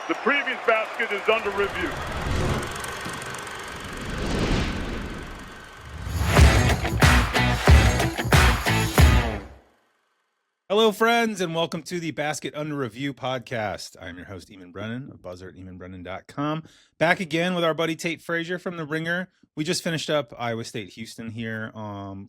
The previous basket is under review. Hello, friends, and welcome to the Basket Under Review podcast. I'm your host, Eamon Brennan, a buzzer at eamonbrennan.com. Back again with our buddy Tate Frazier from The Ringer. We just finished up Iowa State-Houston here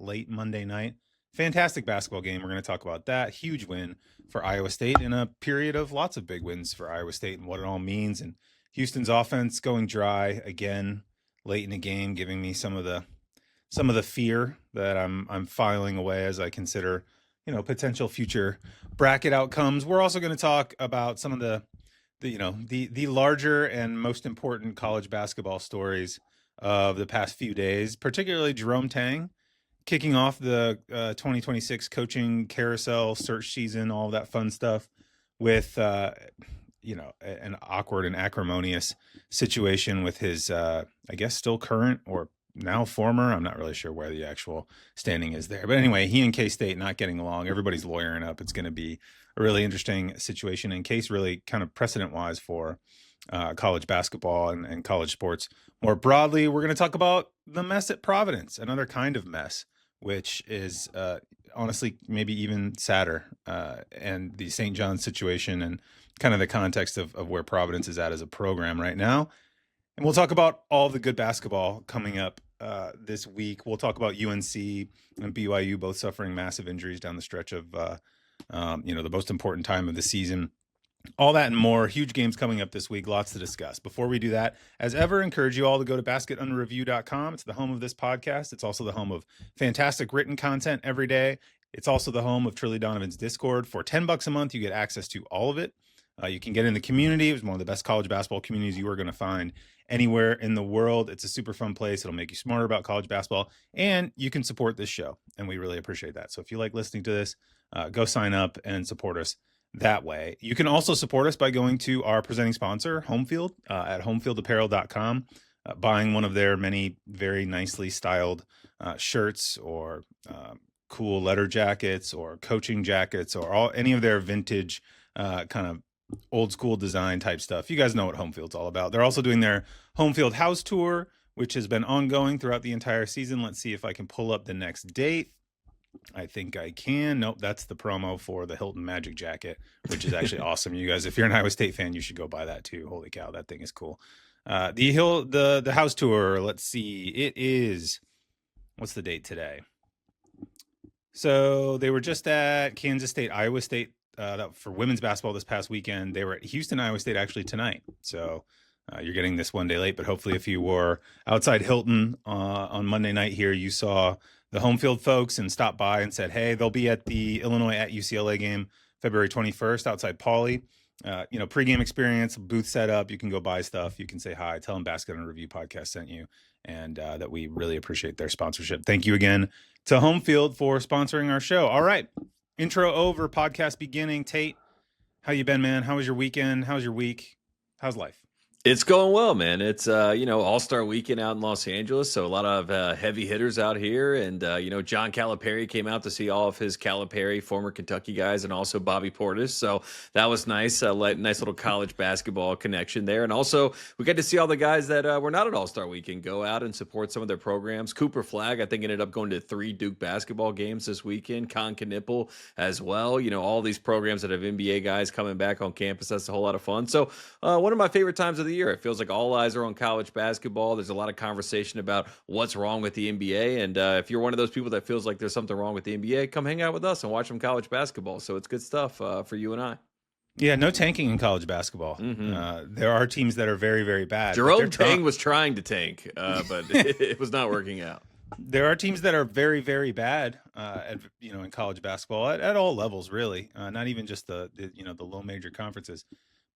late Monday night. Fantastic basketball game. We're going to talk about that. Huge win for Iowa State in a period of lots of big wins for Iowa State and what it all means. And Houston's offense going dry again late in the game, giving me some of the fear that I'm filing away as I consider potential future bracket outcomes. We're also going to talk about some of the larger and most important college basketball stories of the past few days, particularly Jerome Tang kicking off the 2026 coaching carousel search season, all of that fun stuff with, an awkward and acrimonious situation with his, I guess, still current or now former, I'm not really sure where the actual standing is there. But anyway, he and K-State not getting along. Everybody's lawyering up. It's going to be a really interesting situation, and case really kind of precedent-wise for college basketball and college sports more broadly. We're going to talk about the mess at Providence, another kind of mess, which is honestly maybe even sadder, and the St. John's situation and kind of the context of where Providence is at as a program right now. And we'll talk about all the good basketball coming up this week. We'll talk about UNC and BYU both suffering massive injuries down the stretch of, the most important time of the season. All that and more. Huge games coming up this week. Lots to discuss. Before we do that, as ever, encourage you all to go to basketunderreview.com. It's the home of this podcast. It's also the home of fantastic written content every day. It's also the home of Trilly Donovan's Discord. For $10 a month, you get access to all of it. You can get in the community. It's one of the best college basketball communities you are going to find anywhere in the world. It's a super fun place. It'll make you smarter about college basketball, and you can support this show, and we really appreciate that. So if you like listening to this, go sign up and support us that way. You can also support us by going to our presenting sponsor, Homefield, at homefieldapparel.com, buying one of their many very nicely styled shirts or cool letter jackets or coaching jackets or any of their vintage kind of old school design type stuff. You guys know what Homefield's all about. They're also doing their Homefield house tour, which has been ongoing throughout the entire season. Let's see if I can pull up the next date. I think I can. Nope, that's the promo for the Hilton Magic jacket, which is actually awesome. You guys, if you're an Iowa State fan, you should go buy that too. Holy cow, that thing is cool. The house tour, let's see. It is, what's the date today? So they were just at Kansas State, Iowa State, for women's basketball this past weekend. They were at Houston, Iowa State actually tonight. So you're getting this one day late, but hopefully if you were outside Hilton on Monday night here, you saw the Homefield folks and stopped by and said, hey, they'll be at the Illinois at UCLA game February 21st outside Pauley. Pregame experience, booth set up. You can go buy stuff. You can say hi, tell them Basket Under Review podcast sent you, and that we really appreciate their sponsorship. Thank you again to Homefield for sponsoring our show. All right. Intro over, podcast beginning. Tate, how you been, man? How was your weekend? How's your week? How's life? It's going well, man. It's, All-Star weekend out in Los Angeles, so a lot of heavy hitters out here. And, John Calipari came out to see all of his Calipari former Kentucky guys and also Bobby Portis. So that was nice. Nice little college basketball connection there. And also, we got to see all the guys that were not at All-Star weekend go out and support some of their programs. Cooper Flagg, I think, ended up going to 3 Duke basketball games this weekend. Con Knipple as well. All these programs that have NBA guys coming back on campus. That's a whole lot of fun. So one of my favorite times of the year. It feels like all eyes are on college basketball. There's a lot of conversation about what's wrong with the NBA. And if you're one of those people that feels like there's something wrong with the NBA, come hang out with us and watch some college basketball. So it's good stuff for you and I. Yeah, no tanking in college basketball. Mm-hmm. There are teams that are very, very bad. Jerome Tang was trying to tank, but it was not working out. There are teams that are very, very bad, in college basketball at all levels, really. Not even just the low major conferences,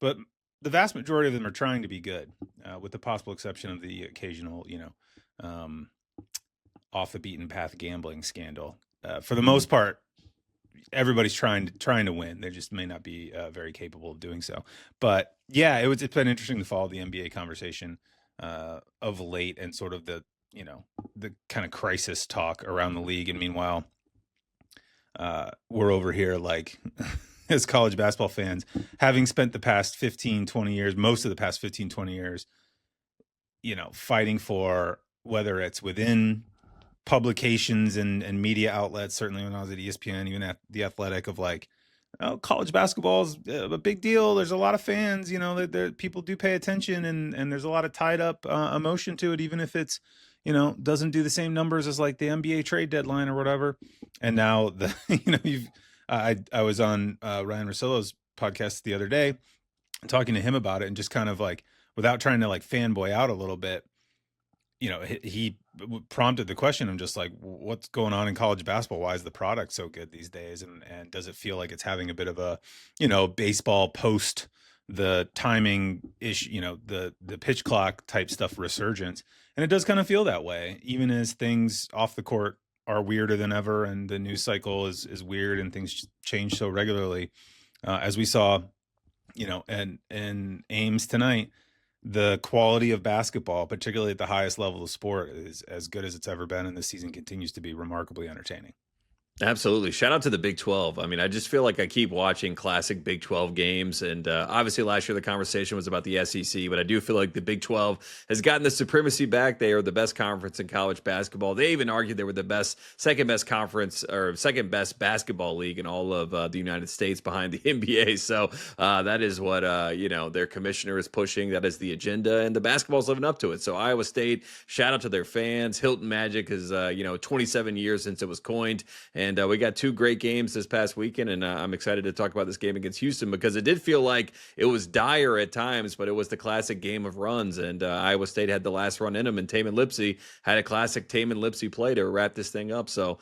but the vast majority of them are trying to be good, with the possible exception of the occasional, off the beaten path gambling scandal. For the most part, everybody's trying to win. They just may not be very capable of doing so. But yeah, it's been interesting to follow the NBA conversation of late and sort of the kind of crisis talk around the league. And meanwhile, we're over here like as college basketball fans, having spent the past 15, 20 years, most of the past 15, 20 years, fighting for, whether it's within publications and media outlets, certainly when I was at ESPN, even at The Athletic, of like, oh, college basketball is a big deal. There's a lot of fans, people do pay attention, and there's a lot of tied up emotion to it, even if it's, doesn't do the same numbers as like the NBA trade deadline or whatever. And now I was on Ryan Russillo's podcast the other day talking to him about it, and just kind of like, without trying to like fanboy out a little bit, he prompted the question. I'm just like, what's going on in college basketball? Why is the product so good these days? And does it feel like it's having a bit of a, baseball post the timing issue, the pitch clock type stuff resurgence? And it does kind of feel that way, even as things off the court are weirder than ever, and the news cycle is weird, and things change so regularly. As we saw, and Ames tonight, the quality of basketball, particularly at the highest level of sport, is as good as it's ever been, and this season continues to be remarkably entertaining. Absolutely. Shout out to the Big 12. I mean, I just feel like I keep watching classic Big 12 games. And obviously last year the conversation was about the SEC, but I do feel like the Big 12 has gotten the supremacy back. They are the best conference in college basketball. They even argued they were the second best conference, or second best basketball league in all of the United States, behind the NBA. So that is what, their commissioner is pushing. That is the agenda, and the basketball's living up to it. So Iowa State, shout out to their fans. Hilton Magic is, 27 years since it was coined. And we got two great games this past weekend, and I'm excited to talk about this game against Houston, because it did feel like it was dire at times, but it was the classic game of runs, and Iowa State had the last run in them, and Tamin Lipsey had a classic Tamin Lipsey play to wrap this thing up. So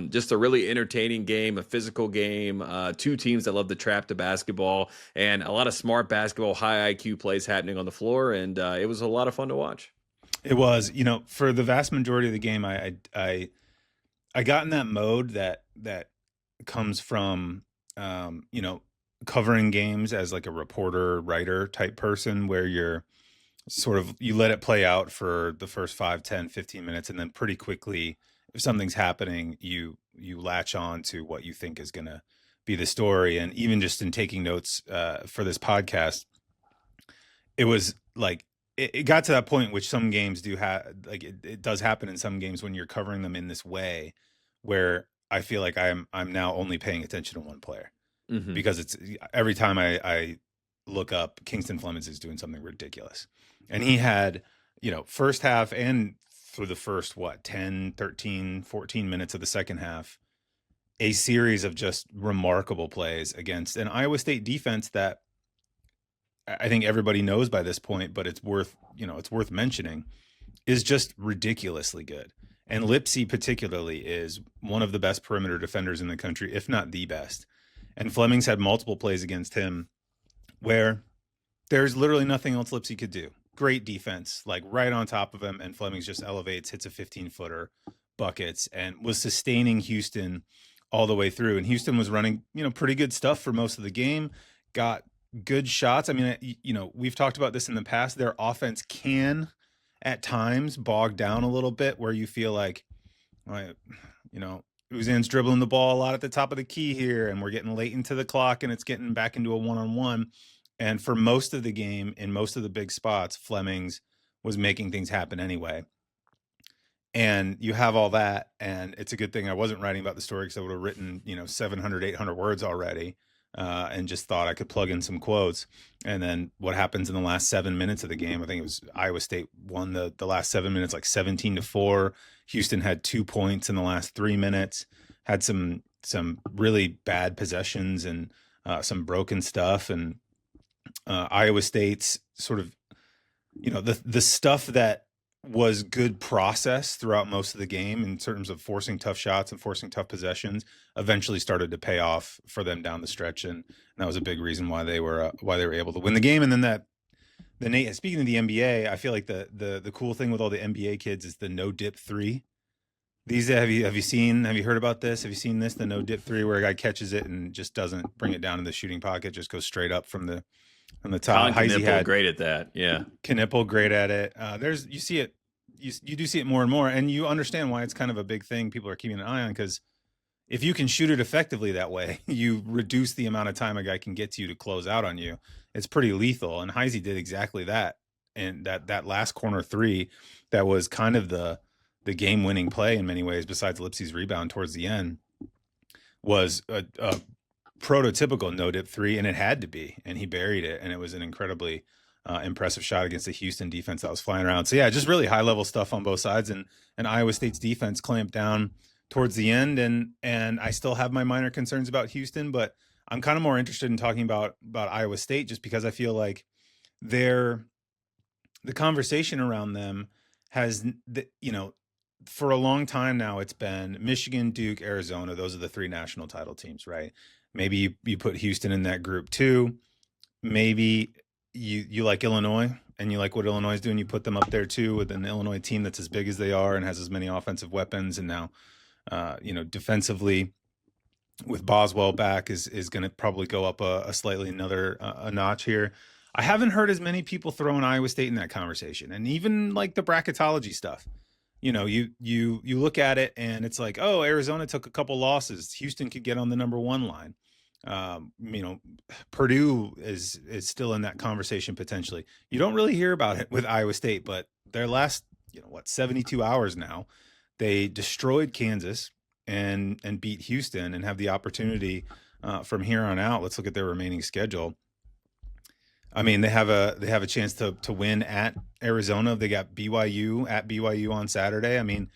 just a really entertaining game, a physical game, two teams that love to trap the basketball, and a lot of smart basketball, high IQ plays happening on the floor, and it was a lot of fun to watch. It was, for the vast majority of the game, I got in that mode that comes from, covering games as like a reporter, writer type person, where you're sort of, you let it play out for the first 5, 10, 15 minutes. And then pretty quickly, if something's happening, you latch on to what you think is going to be the story. And even just in taking notes for this podcast, it was like, it got to that point, which some games do have, like it does happen in some games when you're covering them in this way, where I feel like I'm now only paying attention to one player, because it's every time I look up, Kingston Flemings is doing something ridiculous. And he had, first half and through the first, 10, 13, 14 minutes of the second half, a series of just remarkable plays against an Iowa State defense that I think everybody knows by this point, but it's worth mentioning, is just ridiculously good. And Lipsey particularly is one of the best perimeter defenders in the country, if not the best. And Flemings had multiple plays against him where there's literally nothing else Lipsey could do. Great defense, like right on top of him, and Flemings just elevates, hits a 15-footer, buckets, and was sustaining Houston all the way through. And Houston was running, pretty good stuff for most of the game, got good shots. I mean, we've talked about this in the past. Their offense can at times bog down a little bit, where you feel like, Uzan's dribbling the ball a lot at the top of the key here, and we're getting late into the clock, and it's getting back into a one-on-one. And for most of the game, in most of the big spots, Flemings was making things happen anyway. And you have all that, and it's a good thing I wasn't writing about the story, because I would have written, 700, 800 words already. And just thought I could plug in some quotes. And then what happens in the last 7 minutes of the game? I think it was Iowa State won the last 7 minutes, like 17-4. Houston had 2 points in the last 3 minutes, had some really bad possessions and some broken stuff. And Iowa State's sort of, the stuff that was good process throughout most of the game in terms of forcing tough shots and forcing tough possessions eventually started to pay off for them down the stretch, and that was a big reason why they were able to win the game. And then speaking of the NBA, I feel like the cool thing with all the NBA kids is the no dip three. These have you heard about this? Have you seen this? The no dip three, where a guy catches it and just doesn't bring it down in the shooting pocket, just goes straight up from the top. Knipple, great at that. Yeah. Knipple, great at it. You see it. You do see it more and more, and you understand why it's kind of a big thing people are keeping an eye on, because if you can shoot it effectively that way, you reduce the amount of time a guy can get to you to close out on you. It's pretty lethal. And Heisey did exactly that. And that last corner three, that was kind of the game winning play in many ways, besides Lipsey's rebound towards the end, was a prototypical no dip three, and it had to be, and he buried it. And it was an incredibly impressive shot against the Houston defense that was flying around. So yeah, just really high level stuff on both sides, and Iowa State's defense clamped down towards the end. And I still have my minor concerns about Houston, but I'm kind of more interested in talking about Iowa State, just because I feel like the conversation around them has, for a long time now, it's been Michigan, Duke, Arizona. Those are the three national title teams, right? Maybe you put Houston in that group too. Maybe you like Illinois and you like what Illinois is doing. You put them up there too, with an Illinois team that's as big as they are and has as many offensive weapons. And now, defensively, with Boswell back, is going to probably go up a slightly a notch here. I haven't heard as many people throwing Iowa State in that conversation, and even like the bracketology stuff. You look at it and it's like, oh, Arizona took a couple losses. Houston could get on the number one line. Purdue is still in that conversation potentially. You don't really hear about it with Iowa State, but their last 72 hours now, they destroyed Kansas and beat Houston, and have the opportunity from here on out. Let's look at their remaining schedule. I mean, they have a chance to win at Arizona. They got BYU at BYU on Saturday. I mean,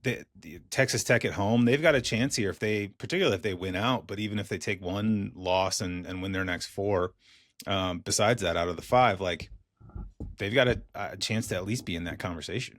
the Texas Tech at home, they've got a chance here particularly if they win out. But even if they take one loss and win their next four, besides that, out of the five, like, they've got a chance to at least be in that conversation.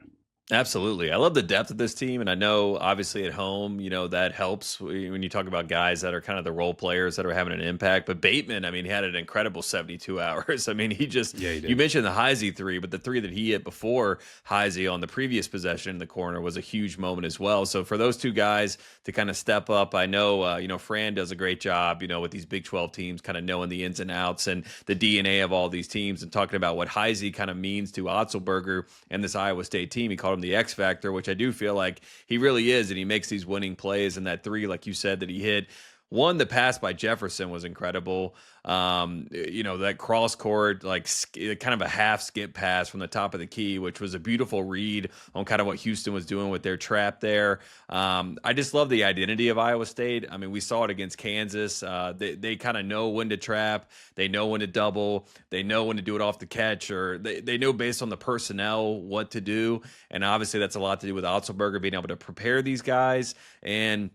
Absolutely. I love the depth of this team. And I know obviously at home, that helps when you talk about guys that are kind of the role players that are having an impact. But Bateman, I mean, he had an incredible 72 hours. I mean, he did. You mentioned the Heisey three, but the three that he hit before Heisey on the previous possession in the corner was a huge moment as well. So for those two guys to kind of step up, I know, Fran does a great job, with these Big 12 teams, kind of knowing the ins and outs and the DNA of all these teams, and talking about what Heisey kind of means to Otzelberger and this Iowa State team. He called him the X factor, which I do feel like he really is, and he makes these winning plays. And that three, like you said, that he hit. One, the pass by Jefferson was incredible. That cross court, like kind of a half skip pass from the top of the key, which was a beautiful read on kind of what Houston was doing with their trap there. I just love the identity of Iowa State. I mean, we saw it against Kansas. They kind of know when to trap. They know when to double. They know when to do it off the catch, or they know based on the personnel what to do. And obviously that's a lot to do with Otzelberger being able to prepare these guys. And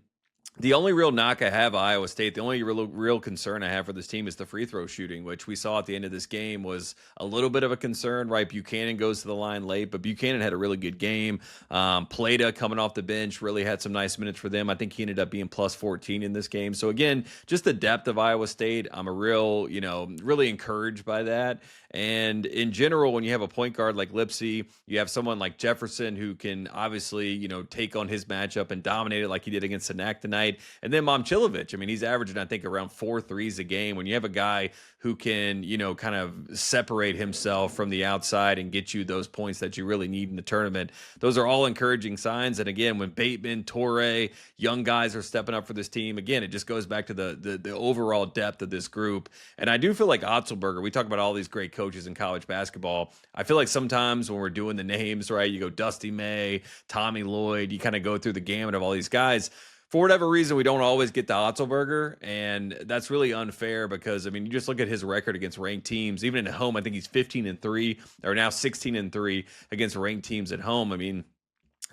the only real knock I have Iowa State, the only real concern I have for this team is the free throw shooting, which we saw at the end of this game was a little bit of a concern, right? Buchanan goes to the line late, but Buchanan had a really good game. Plata coming off the bench really had some nice minutes for them. I think he ended up being plus 14 in this game. So again, just the depth of Iowa State, I'm really encouraged by that. And in general, when you have a point guard like Lipsey, you have someone like Jefferson who can obviously, take on his matchup and dominate it like he did against Sanak tonight. And then Momcilovic, I mean, he's averaging, I think, around 4 threes a game. When you have a guy who can, kind of separate himself from the outside and get you those points that you really need in the tournament, those are all encouraging signs. And again, when Bateman, Torrey, young guys are stepping up for this team, again, it just goes back to the overall depth of this group. And I do feel like Otzelberger, we talk about all these great coaches in college basketball. I feel like sometimes when we're doing the names, right, you go Dusty May, Tommy Lloyd, you kind of go through the gamut of all these guys. For whatever reason, we don't always get the Otzelberger, and that's really unfair because, I mean, you just look at his record against ranked teams. Even at home, I think he's 15-3, or now 16-3 against ranked teams at home. I mean,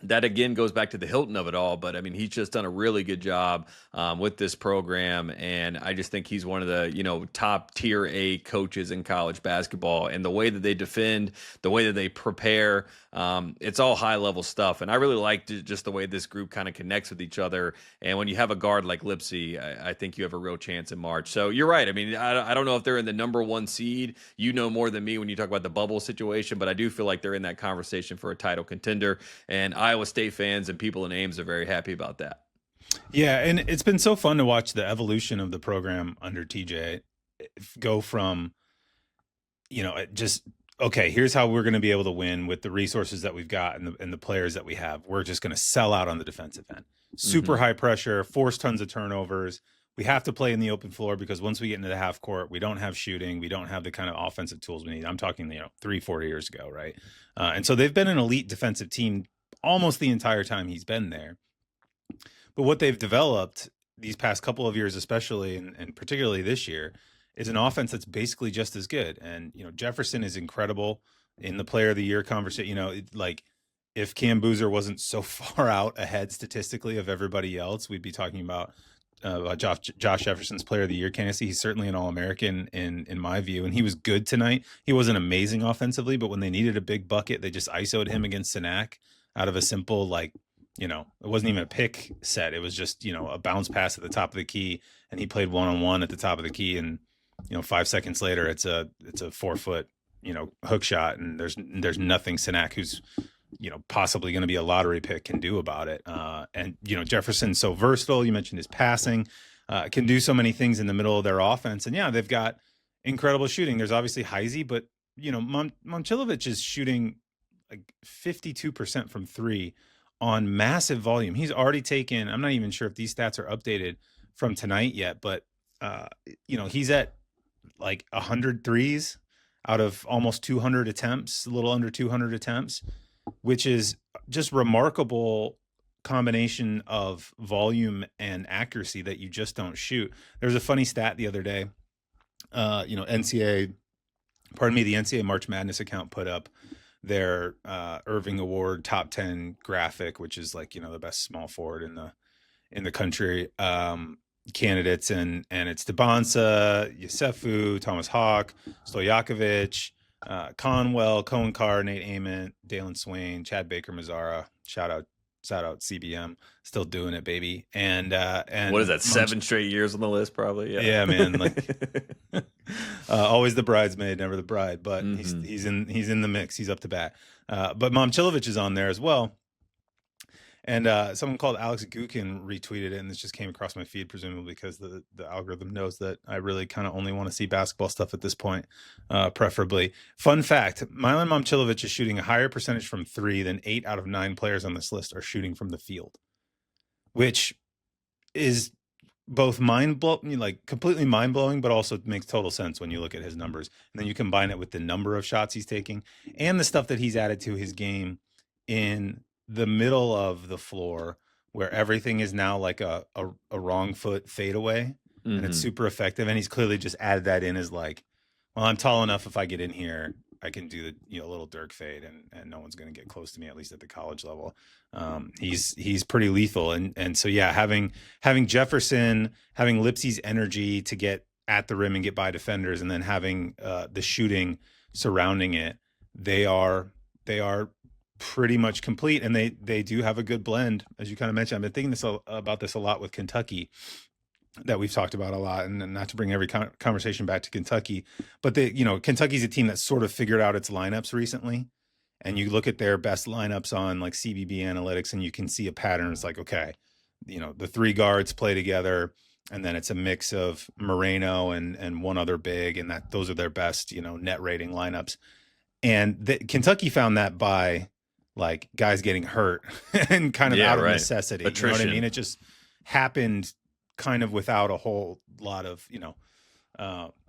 that again goes back to the Hilton of it all, but I mean, he's just done a really good job with this program, and I just think he's one of the top tier A coaches in college basketball. And the way that they defend, the way that they prepare, it's all high level stuff. And I really like just the way this group kind of connects with each other. And when you have a guard like Lipsey, I think you have a real chance in March. So you're right. I mean, I don't know if they're in the number one seed. You know more than me when you talk about the bubble situation, but I do feel like they're in that conversation for a title contender. And Iowa State fans and people in Ames are very happy about that. Yeah, and it's been so fun to watch the evolution of the program under TJ go from, just okay, here's how we're going to be able to win with the resources that we've got and the players that we have. We're just going to sell out on the defensive end. Super high pressure, force tons of turnovers. We have to play in the open floor because once we get into the half court, we don't have shooting. We don't have the kind of offensive tools we need. I'm talking, 3-4 years ago, right? And so they've been an elite defensive team almost the entire time he's been there. But what they've developed these past couple of years, especially and particularly this year, is an offense that's basically just as good. And Jefferson is incredible in the Player of the Year conversation. Like if Cam Boozer wasn't so far out ahead statistically of everybody else, we'd be talking about Josh Jefferson's Player of the Year candidacy. He's certainly an All-American in my view, and he was good tonight. He wasn't amazing offensively, but when they needed a big bucket, they just ISO'd him against Sinak out of a simple it wasn't even a pick set. It was just a bounce pass at the top of the key, and he played one-on-one at the top of the key, and 5 seconds later it's a 4-foot hook shot, and there's nothing Sinak, who's possibly going to be a lottery pick, can do about it. And Jefferson's so versatile. You mentioned his passing, can do so many things in the middle of their offense. And they've got incredible shooting. There's obviously Heisey, but Momcilovic is shooting like 52% from three on massive volume. He's already taken, I'm not even sure if these stats are updated from tonight yet, but he's at like 100 threes out of almost 200 attempts, a little under 200 attempts, which is just remarkable combination of volume and accuracy that you just don't shoot. There's a funny stat the other day. The NCAA March Madness account put up their Irving Award top 10 graphic, which is the best small forward in the country, candidates, and it's Debonsa, Yusefu, Thomas Hawk, Stojakovic, Conwell, Cohen Carr, Nate Ament, Dalen Swain, Chad Baker Mazzara. Shout out CBM, still doing it, baby. And what is that? 7 straight years on the list, probably. Yeah, man. Always the bridesmaid, never the bride. But he's in the mix. He's up to bat. But Momcilovic is on there as well. And someone called Alex Gukin retweeted it, and this just came across my feed, presumably because the algorithm knows that I really kind of only want to see basketball stuff at this point, preferably. Fun fact, Milan Momcilovic is shooting a higher percentage from three than 8 out of 9 players on this list are shooting from the field, which is both completely mind-blowing, but also makes total sense when you look at his numbers. And then you combine it with the number of shots he's taking and the stuff that he's added to his game in the middle of the floor, where everything is now like a wrong foot fadeaway, and it's super effective. And he's clearly just added that in as I'm tall enough. If I get in here, I can do the little Dirk fade, and no one's going to get close to me, at least at the college level. He's pretty lethal, and so having Jefferson, having Lipsey's energy to get at the rim and get by defenders, and then having the shooting surrounding it, they are pretty much complete, and they do have a good blend, as you kind of mentioned. I've been thinking about this a lot with Kentucky, that we've talked about a lot, and not to bring every conversation back to Kentucky, but Kentucky's a team that sort of figured out its lineups recently, and you look at their best lineups on CBB analytics, and you can see a pattern. It's okay, the 3 guards play together, and then it's a mix of Moreno and one other big, and those are their best net rating lineups. And Kentucky found that by guys getting hurt and kind of out of necessity. Attrition. You know what I mean? It just happened kind of without a whole lot of,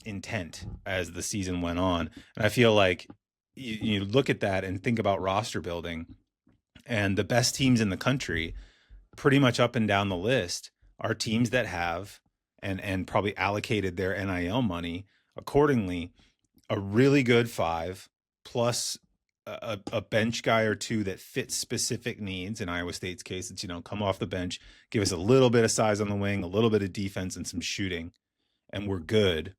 intent as the season went on. And I feel like you look at that and think about roster building, and the best teams in the country, pretty much up and down the list, are teams that have and probably allocated their NIL money accordingly, a really good 5 plus a bench guy or 2 that fits specific needs. In Iowa State's case, it's, come off the bench, give us a little bit of size on the wing, a little bit of defense, and some shooting, and we're good.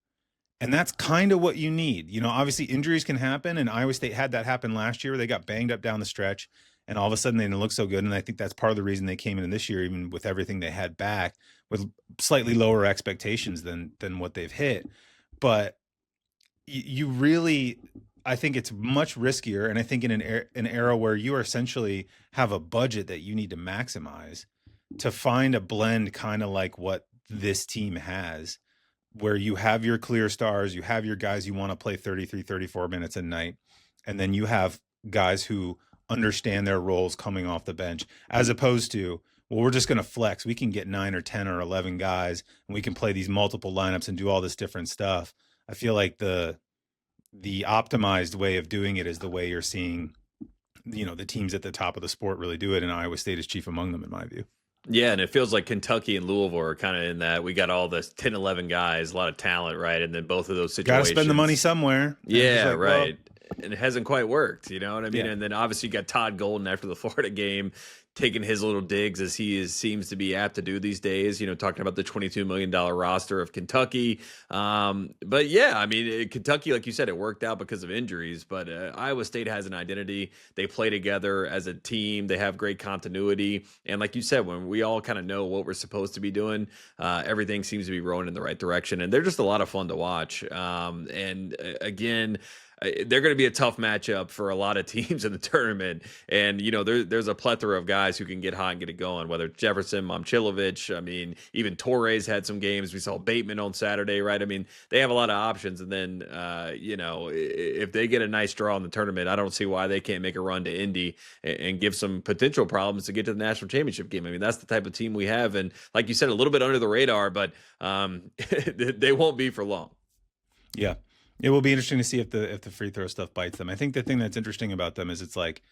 And that's kind of what you need. Obviously injuries can happen, and Iowa State had that happen last year. They got banged up down the stretch, and all of a sudden they didn't look so good. And I think that's part of the reason they came in this year, even with everything they had back, with slightly lower expectations than what they've hit. But you really, I think it's much riskier. And I think in an era where you essentially have a budget that you need to maximize, to find a blend kind of like what this team has, where you have your clear stars, you have your guys you want to play 33, 34 minutes a night, and then you have guys who understand their roles coming off the bench, as opposed to, well, we're just going to flex. We can get 9 or 10 or 11 guys, and we can play these multiple lineups and do all this different stuff. I feel like the optimized way of doing it is the way you're seeing, the teams at the top of the sport really do it, and Iowa State is chief among them, in my view. Yeah, and it feels like Kentucky and Louisville are kind of in that. We got all this 10, 11 guys, a lot of talent, right? And then both of those situations. Got to spend the money somewhere. Yeah, like, right. Well, and it hasn't quite worked, you know what I mean? Yeah. And then obviously you got Todd Golden after the Florida game taking his little digs, as he seems to be apt to do these days, talking about the $22 million roster of Kentucky. But yeah, I mean, Kentucky, like you said, it worked out because of injuries, but Iowa State has an identity. They play together as a team. They have great continuity. And like you said, when we all kind of know what we're supposed to be doing, everything seems to be rolling in the right direction. And they're just a lot of fun to watch. And again, they're going to be a tough matchup for a lot of teams in the tournament. And, there's a plethora of guys who can get hot and get it going, whether it's Jefferson, Momcilovic. I mean, even Torres had some games. We saw Bateman on Saturday, right? I mean, they have a lot of options. And then, if they get a nice draw in the tournament, I don't see why they can't make a run to Indy and give some potential problems to get to the national championship game. I mean, that's the type of team we have. And like you said, a little bit under the radar, but they won't be for long. Yeah. It will be interesting to see if the free throw stuff bites them. I think the thing that's interesting about them is it's like,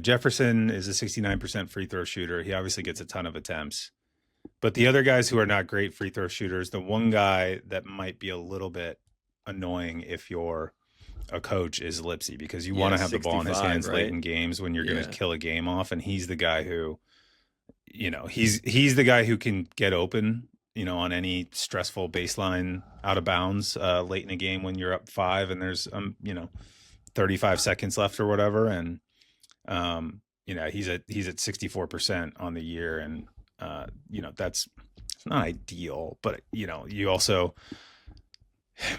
Jefferson is a 69% free throw shooter. He obviously gets a ton of attempts. But the other guys who are not great free throw shooters, the one guy that might be a little bit annoying if you're a coach is Lipsy, because you want to have the ball in his hands late in games when you're going to kill a game off. And he's the guy who, he's the guy who can get open, on any stressful baseline out of bounds late in a game when you're up 5 and there's 35 seconds left or whatever. And he's at 64% on the year, and that's, it's not ideal, but you also,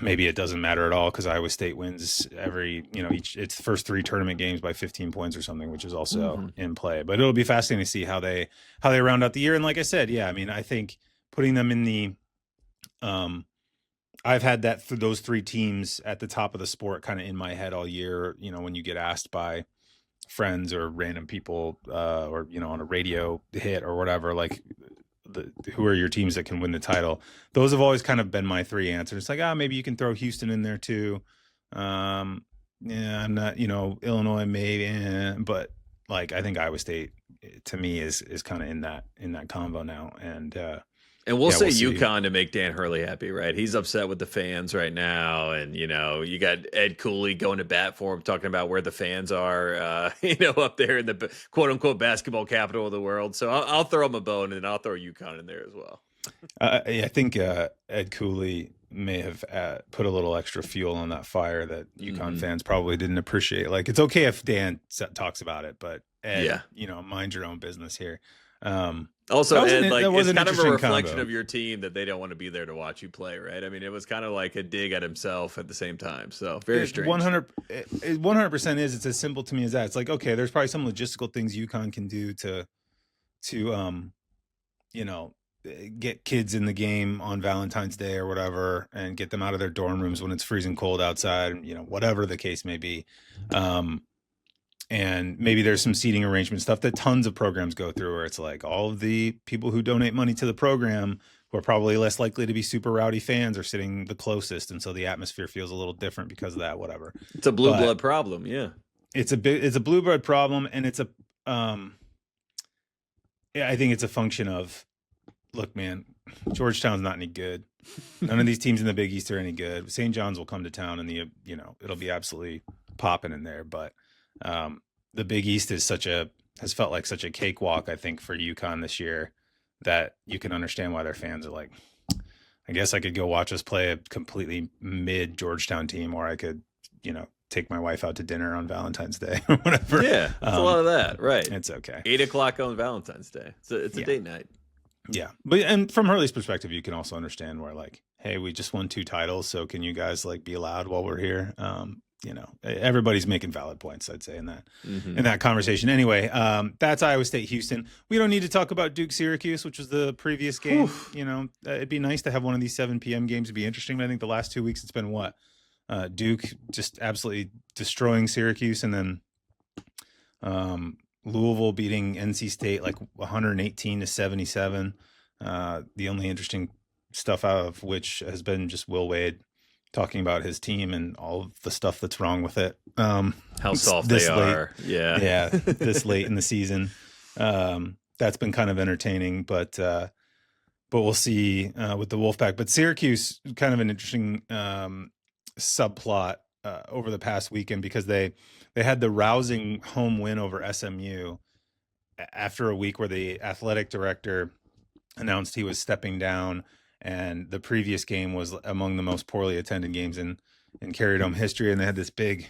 maybe it doesn't matter at all because Iowa State wins every, its first 3 tournament games by 15 points or something, which is also in play. But it'll be fascinating to see how they round out the year. And like I said, yeah, I mean, I think putting them in the, I've had those 3 teams at the top of the sport kind of in my head all year. When you get asked by friends or random people, or on a radio hit or whatever, like who are your teams that can win the title? Those have always kind of been my 3 answers. It's like, maybe you can throw Houston in there too. Yeah, I'm not, Illinois maybe, but like I think Iowa State to me is kind of in that combo now, and we'll say UConn to make Dan Hurley happy, right? He's upset with the fans right now. And, you got Ed Cooley going to bat for him, talking about where the fans are, up there in the quote unquote basketball capital of the world. So I'll throw him a bone, and I'll throw UConn in there as well. I think Ed Cooley may have put a little extra fuel on that fire that UConn fans probably didn't appreciate. Like, it's okay if Dan talks about it, but Ed, mind your own business here. Also, Ed, it's kind of a reflection of your team that they don't want to be there to watch you play, right? I mean, it was kind of like a dig at himself at the same time. So very strange. 100% is. It's as simple to me as that. It's like, okay, there's probably some logistical things UConn can do to get kids in the game on Valentine's Day or whatever, and get them out of their dorm rooms when it's freezing cold outside, whatever the case may be. And maybe there's some seating arrangement stuff that tons of programs go through, where it's like all of the people who donate money to the program, who are probably less likely to be super rowdy fans, are sitting the closest. And so the atmosphere feels a little different because of that, whatever. It's a blue blood problem. Yeah. It's a blue blood problem. And it's I think it's a function of, look, man, Georgetown's not any good. None of these teams in the Big East are any good. St. John's will come to town, and it'll be absolutely popping in there. But the Big East has felt like such a cakewalk, I think, for UConn this year, that you can understand why their fans are like, I guess I could go watch us play a completely mid Georgetown team, or I could, take my wife out to dinner on Valentine's Day or whatever. Yeah, it's a lot of that, right? It's okay. 8:00 on Valentine's Day. It's a date night. Yeah, and from Hurley's perspective, you can also understand where, like, hey, we just won 2 titles, so can you guys be loud while we're here? everybody's making valid points, I'd say, in that conversation. Anyway, that's Iowa State Houston. We don't need to talk about Duke Syracuse, which was the previous game. It'd be nice to have one of these 7 p.m. games. It'd be interesting. But I think the last 2 weeks it's been Duke just absolutely destroying Syracuse, and then Louisville beating NC State like 118-77. The only interesting stuff out of which has been just Will Wade talking about his team and all of the stuff that's wrong with it. How soft they are. Yeah. This late in the season. That's been kind of entertaining, but we'll see with the Wolfpack. But Syracuse, kind of an interesting subplot over the past weekend, because they had the rousing home win over SMU after a week where the athletic director announced he was stepping down, and the previous game was among the most poorly attended games in Carrier Dome history. And they had this big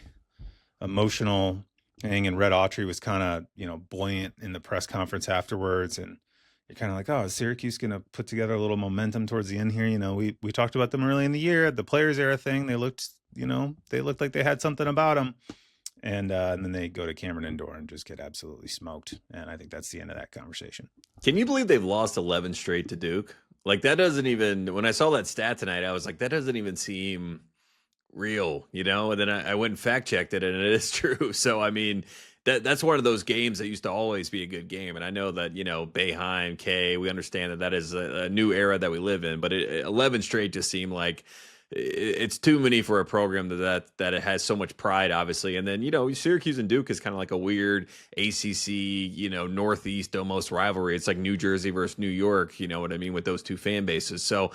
emotional thing, and Red Autry was kind of, buoyant in the press conference afterwards. And you're kind of like, oh, is Syracuse going to put together a little momentum towards the end here? We talked about them early in the year, the players era thing. They looked like they had something about them. And then they go to Cameron Indoor and just get absolutely smoked. And I think that's the end of that conversation. Can you believe they've lost 11 straight to Duke? Like, that doesn't even, when I saw that stat tonight, I was like, that doesn't even seem real, And then I went and fact checked it, and it is true. So, I mean, that's one of those games that used to always be a good game. And I know that, Boeheim, K, we understand that is a new era that we live in, but 11 straight just seemed like it's too many for a program that it has so much pride, obviously. And then, Syracuse and Duke is kind of like a weird ACC, Northeast almost rivalry. It's like New Jersey versus New York, you know what I mean, with those two fan bases. So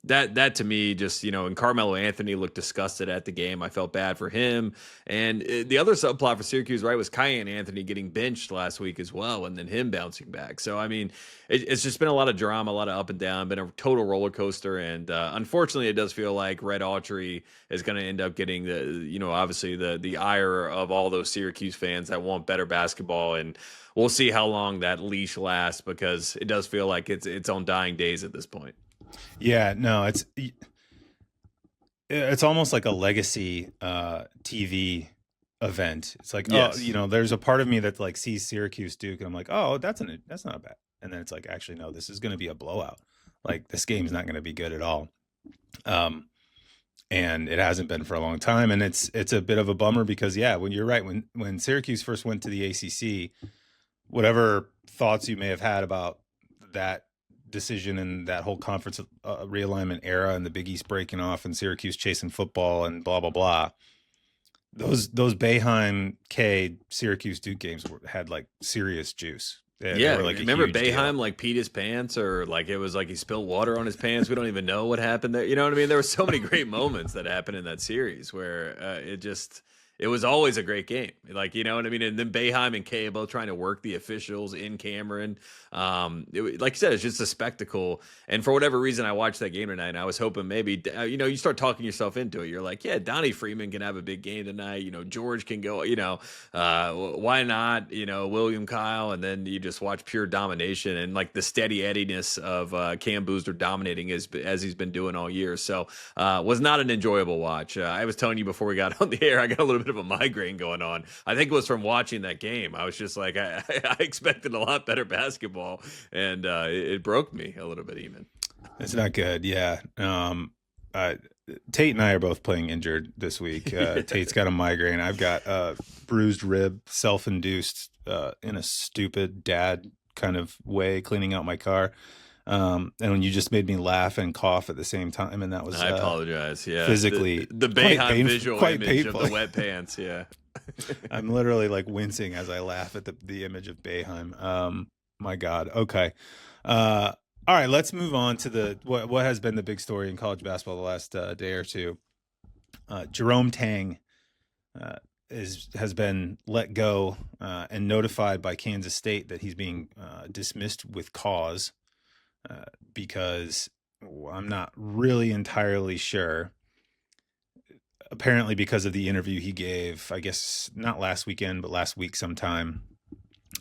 that to me just, and Carmelo Anthony looked disgusted at the game. I felt bad for him. And the other subplot for Syracuse, right, was Cayenne Anthony getting benched last week as well, and then him bouncing back. So, I mean, it's just been a lot of drama, a lot of up and down, been a total roller coaster. And unfortunately, it does feel like Red Autry is going to end up getting obviously the ire of all those Syracuse fans that want better basketball. And we'll see how long that leash lasts, because it does feel like it's on dying days at this point. Yeah, no, it's almost like a legacy TV event. It's like, yes. There's a part of me that like sees Syracuse Duke, and I'm like, oh, that's not bad. And then it's like, actually, no, this is going to be a blowout. Like, this game's not going to be good at all. And it hasn't been for a long time. And it's a bit of a bummer, because when you're right, when Syracuse first went to the ACC, whatever thoughts you may have had about that decision and that whole conference realignment era and the Big East breaking off and Syracuse chasing football and blah, blah, blah. Those Boeheim K Syracuse Duke games had like serious juice. They were, like, remember Boeheim like peed his pants, or like it was like he spilled water on his pants. We don't even know what happened there. You know what I mean? There were so many great moments that happened in that series where it was always a great game. Like, you know what I mean? And then Boeheim and Kay both trying to work the officials in Cameron. Like you said, it's just a spectacle. And for whatever reason, I watched that game tonight, and I was hoping maybe, you start talking yourself into it. You're like, yeah, Donnie Freeman can have a big game tonight. George can go, why not, William Kyle? And then you just watch pure domination and like the steady Eddiness of Cam Booster dominating as he's been doing all year. So was not an enjoyable watch. I was telling you before we got on the air, I got a little bit of a migraine going on. I think it was from watching that game. I was just like, I expected a lot better basketball, and it broke me a little bit, even. It's not good. Yeah. Tate and I are both playing injured this week. Tate's got a migraine. I've got a bruised rib, self-induced, in a stupid dad kind of way, cleaning out my car. And when you just made me laugh and cough at the same time, and that was I apologize. Yeah, physically the Boeheim visual quite image painful. of the wet pants. Yeah, I'm literally like wincing as I laugh at the image of Boeheim. My God. Okay. All right. Let's move on to what has been the big story in college basketball the last day or two. Jerome Tang has been let go and notified by Kansas State that he's being dismissed with cause. Because I'm not really entirely sure. Apparently because of the interview he gave, I guess not last weekend, but last week sometime,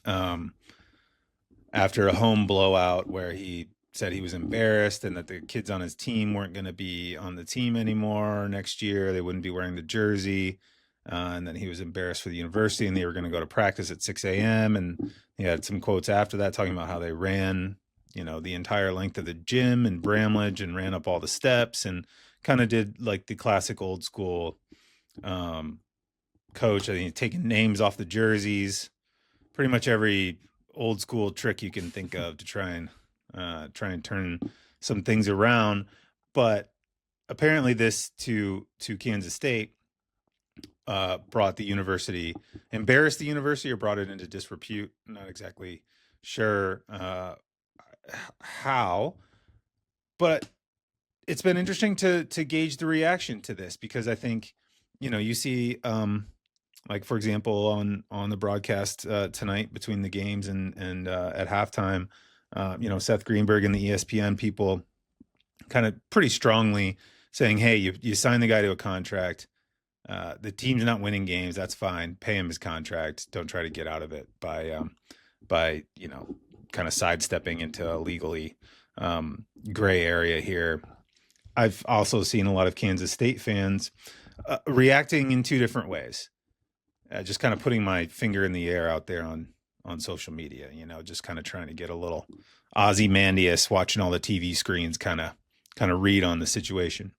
after a home blowout where he said he was embarrassed and that the kids on his team weren't going to be on the team anymore next year. They wouldn't be wearing the jersey. And then he was embarrassed for the university, and they were going to go to practice at 6 a.m. And he had some quotes after that talking about how they ran, the entire length of the gym in Bramlage and ran up all the steps and kind of did like the classic old school coach. I think taking names off the jerseys, pretty much every old school trick you can think of to try and turn some things around. But apparently this to Kansas State embarrassed the university or brought it into disrepute. I'm not exactly sure how, but it's been interesting to gauge the reaction to this, because I think, you see, like, for example, on the broadcast tonight between the games and at halftime, Seth Greenberg and the ESPN people kind of pretty strongly saying, hey, you signed the guy to a contract. The team's not winning games. That's fine. Pay him his contract. Don't try to get out of it by kind of sidestepping into a legally gray area here. I've also seen a lot of Kansas State fans reacting in two different ways. Just kind of putting my finger in the air out there on social media, just kind of trying to get a little Ozymandias, watching all the TV screens, kind of read on the situation.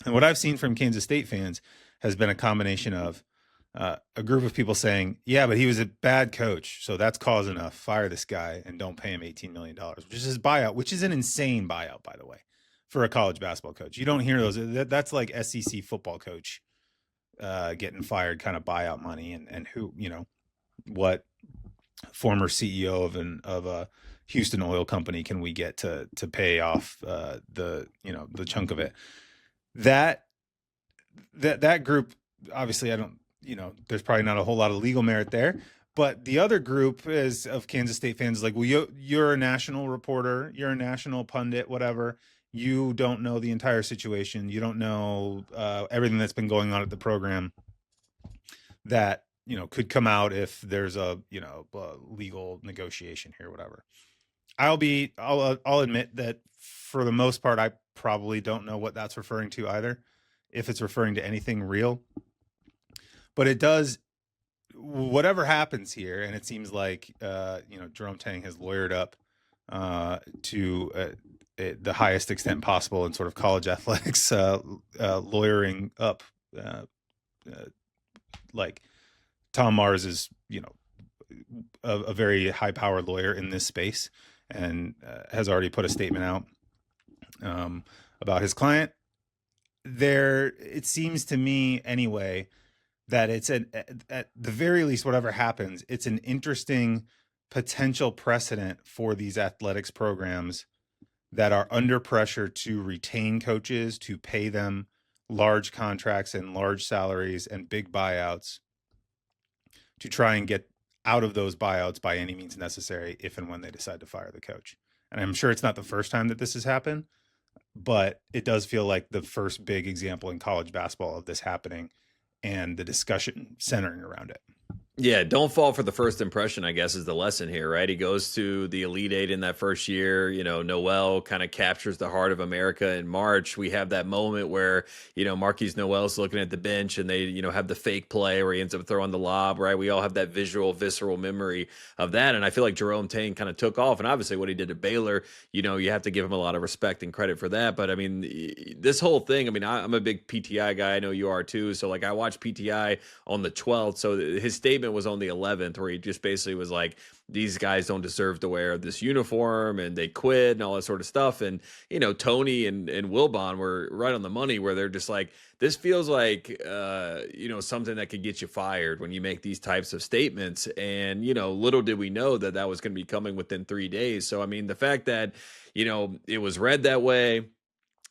And what I've seen from Kansas State fans has been a combination of a group of people saying, yeah, but he was a bad coach, so that's cause enough. Fire this guy and don't pay him $18 million, which is his buyout, which is an insane buyout, by the way, for a college basketball coach. You don't hear those. That's like SEC football coach getting fired kind of buyout money, and who, what former CEO of a Houston oil company can we get to pay off the chunk of it? That group, obviously, I don't, there's probably not a whole lot of legal merit there, but the other group is of Kansas State fans like, well, you're a national reporter, you're a national pundit, whatever. You don't know the entire situation. You don't know everything that's been going on at the program that, could come out if there's a legal negotiation here, whatever. I'll admit that for the most part, I probably don't know what that's referring to either, if it's referring to anything real. But it does, whatever happens here, and it seems like, Jerome Tang has lawyered up to the highest extent possible in sort of college athletics, lawyering up, like Tom Mars is, a very high-powered lawyer in this space, and has already put a statement out about his client. It seems to me anyway that it's at the very least, whatever happens, it's an interesting potential precedent for these athletics programs that are under pressure to retain coaches, to pay them large contracts and large salaries and big buyouts, to try and get out of those buyouts by any means necessary if and when they decide to fire the coach. And I'm sure it's not the first time that this has happened, but it does feel like the first big example in college basketball of this happening and the discussion centering around it. Yeah, don't fall for the first impression, I guess, is the lesson here, right? He goes to the Elite Eight in that first year. Noel kind of captures the heart of America in March. We have that moment where, Marquise Noel's looking at the bench and they, have the fake play where he ends up throwing the lob, right? We all have that visceral memory of that. And I feel like Jerome Tang kind of took off. And obviously what he did at Baylor, you have to give him a lot of respect and credit for that. But I mean, this whole thing, I'm a big PTI guy. I know you are too. So like I watched PTI on the 12th. So his statement was on the 11th, where he just basically was like, these guys don't deserve to wear this uniform and they quit and all that sort of stuff. And, Tony and Wilbon were right on the money, where they're just like, this feels like, something that could get you fired when you make these types of statements. And, little did we know that was going to be coming within 3 days. So, I mean, the fact that, it was read that way,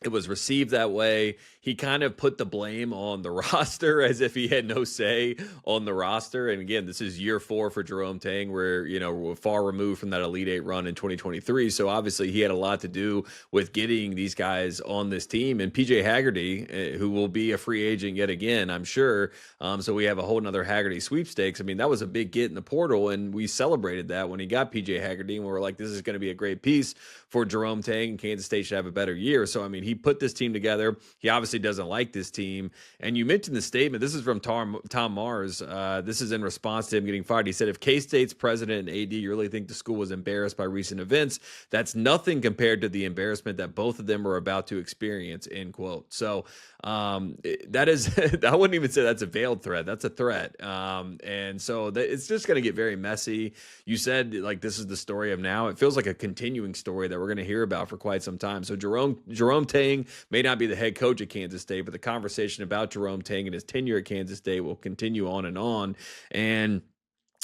it was received that way. He kind of put the blame on the roster as if he had no say on the roster. And again, this is year 4 for Jerome Tang, where, we're far removed from that Elite Eight run in 2023. So obviously he had a lot to do with getting these guys on this team. And PJ Haggerty, who will be a free agent yet again, I'm sure. So we have a whole nother Haggerty sweepstakes. I mean, that was a big get in the portal, and we celebrated that when he got PJ Haggerty, and we were like, this is going to be a great piece for Jerome Tang, and Kansas State should have a better year. So, I mean, he put this team together. He obviously doesn't like this team. And you mentioned the statement. This is from Tom Mars. This is in response to him getting fired. He said, if K-State's president and AD really think the school was embarrassed by recent events, that's nothing compared to the embarrassment that both of them are about to experience, end quote. So that is, I wouldn't even say that's a veiled threat. That's a threat. And so it's just going to get very messy. You said, like, this is the story of now. It feels like a continuing story that we're going to hear about for quite some time. So Jerome Tang may not be the head coach at Kansas State, but the conversation about Jerome Tang and his tenure at Kansas State will continue on and on. And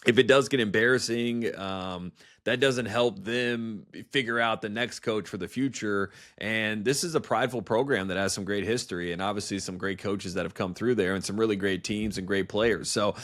if it does get embarrassing, that doesn't help them figure out the next coach for the future. And this is a prideful program that has some great history and obviously some great coaches that have come through there and some really great teams and great players. So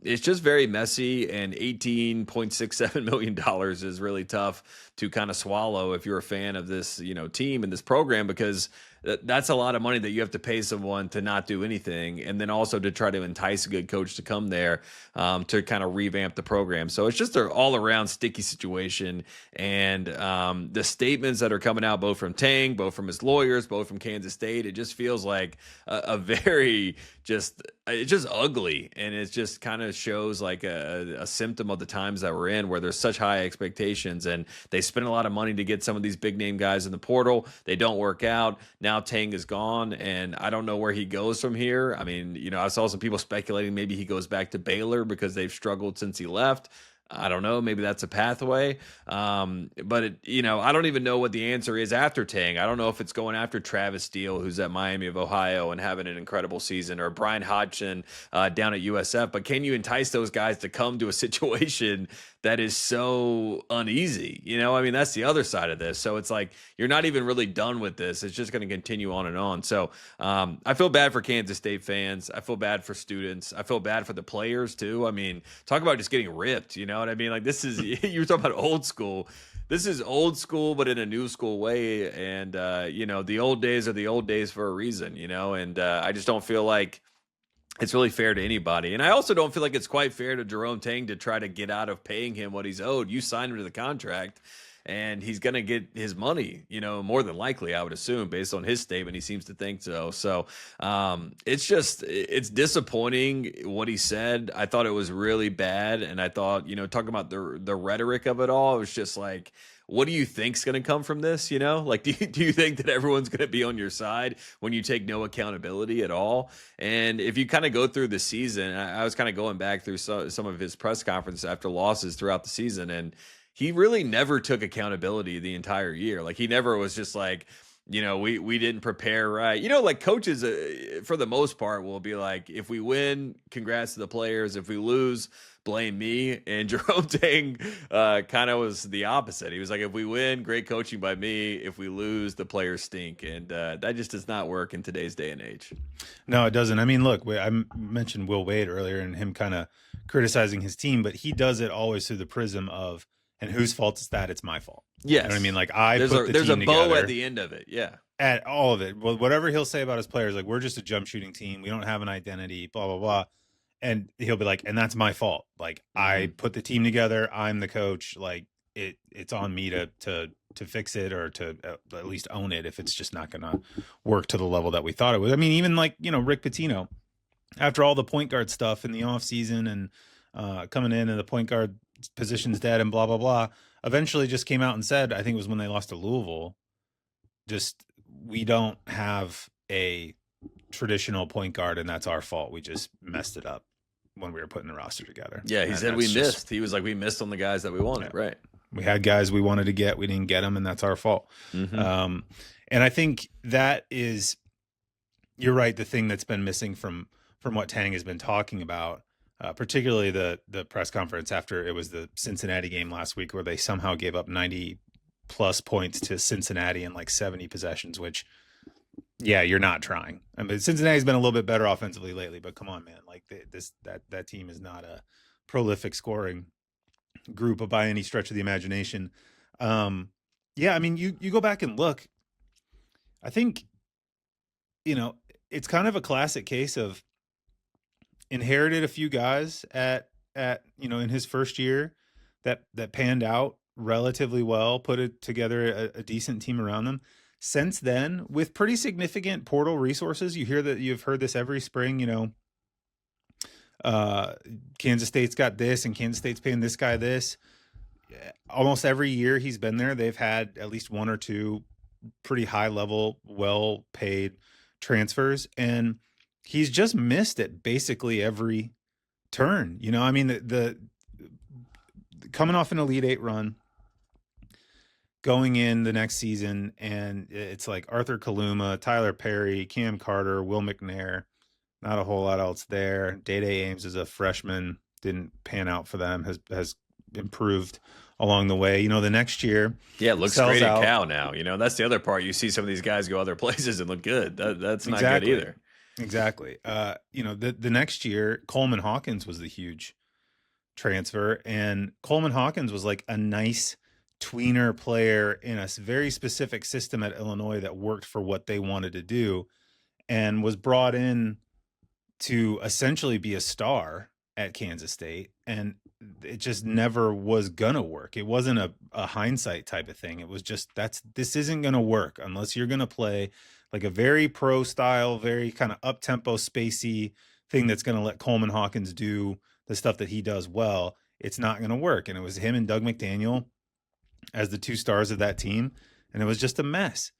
it's just very messy, and $18.67 million is really tough to kind of swallow if you're a fan of this, team and this program, because that's a lot of money that you have to pay someone to not do anything, and then also to try to entice a good coach to come there to kind of revamp the program. So it's just an all-around sticky situation, and the statements that are coming out both from Tang, both from his lawyers, both from Kansas State, it just feels like a very it's just ugly, and it just kind of shows like a symptom of the times that we're in, where there's such high expectations, and they spend a lot of money to get some of these big name guys in the portal. They don't work out. Now Tang is gone, and I don't know where he goes from here. I mean, I saw some people speculating maybe he goes back to Baylor because they've struggled since he left. I don't know. Maybe that's a pathway. But, I don't even know what the answer is after Tang. I don't know if it's going after Travis Steele, who's at Miami of Ohio and having an incredible season, or Brian Hodgson down at USF. But can you entice those guys to come to a situation that is so uneasy? That's the other side of this. So it's like, you're not even really done with this. It's just going to continue on and on. So I feel bad for Kansas State fans. I feel bad for students. I feel bad for the players too. I mean, talk about just getting ripped. You know what I mean? Like, this is, you were talking about old school. This is old school, but in a new school way. And, the old days are the old days for a reason, and I just don't feel like it's really fair to anybody. And I also don't feel like it's quite fair to Jerome Tang to try to get out of paying him what he's owed. You signed him to the contract, and he's going to get his money, more than likely, I would assume, based on his statement. He seems to think so. So it's disappointing what he said. I thought it was really bad. And I thought, talking about the rhetoric of it all, it was just like, what do you think's going to come from this? Like, do you think that everyone's going to be on your side when you take no accountability at all? And if you kind of go through the season, I was kind of going back through some of his press conferences after losses throughout the season, and he really never took accountability the entire year. Like, he never was just like, we didn't prepare right. Like, coaches, for the most part, will be like, if we win, congrats to the players. If we lose, blame me. And Jerome Tang kind of was the opposite. He was like, if we win, great coaching by me. If we lose, the players stink. And that just does not work in today's day and age. No, it doesn't. I mean, look, I mentioned Will Wade earlier and him kind of criticizing his team, but he does it always through the prism of, and whose fault is that? It's my fault. Yes. You know what I mean? Like, there's a bow at the end of it. Yeah. At all of it. Well, whatever he'll say about his players, like, we're just a jump shooting team. We don't have an identity, blah, blah, blah. And he'll be like, and that's my fault. Like, I put the team together. I'm the coach. Like, it's on me to fix it, or to at least own it if it's just not going to work to the level that we thought it would. I mean, even like, Rick Pitino, after all the point guard stuff in the offseason and coming in and the point guard position's dead and blah, blah, blah, eventually just came out and said, I think it was when they lost to Louisville, just, we don't have a traditional point guard, and that's our fault. We just messed it up when we were putting the roster together. Yeah, he said we missed. He was like, we missed on the guys that we wanted, right? We had guys we wanted to get, we didn't get them, and that's our fault. And I think that is, you're right, the thing that's been missing from what Tang has been talking about, particularly the press conference after it was the Cincinnati game last week, where they somehow gave up 90 plus points to Cincinnati in like 70 possessions, which Yeah, you're not trying. I mean, Cincinnati's been a little bit better offensively lately, but come on, man. Like that team is not a prolific scoring group by any stretch of the imagination. Yeah, I mean, you go back and look. I think, you know, it's kind of a classic case of inherited a few guys at in his first year that panned out relatively well, put it together a decent team around them. Since then, with pretty significant portal resources, you've heard this every spring, Kansas State's got this and Kansas State's paying this guy this. Almost every year he's been there, they've had at least one or two pretty high level, well paid transfers, and he's just missed at basically every turn. I mean, the coming off an Elite Eight run, going in the next season, and it's like Arthur Kaluma, Tyler Perry, Cam Carter, Will McNair. Not a whole lot else there. Day-Day Ames is a freshman, didn't pan out for them, has improved along the way. The next year, yeah, it looks great at Cal now. That's the other part. You see some of these guys go other places and look good. That's not good either. Exactly. The next year, Coleman Hawkins was the huge transfer, and Coleman Hawkins was like a nice tweener player in a very specific system at Illinois that worked for what they wanted to do, and was brought in to essentially be a star at Kansas State, and it just never was gonna work. It wasn't a hindsight type of thing. It was just this isn't gonna work unless you're gonna play like a very pro style, very kind of up tempo, spacey thing that's gonna let Coleman Hawkins do the stuff that he does well. It's not gonna work. And it was him and Doug McDaniel as the two stars of that team, and it was just a mess.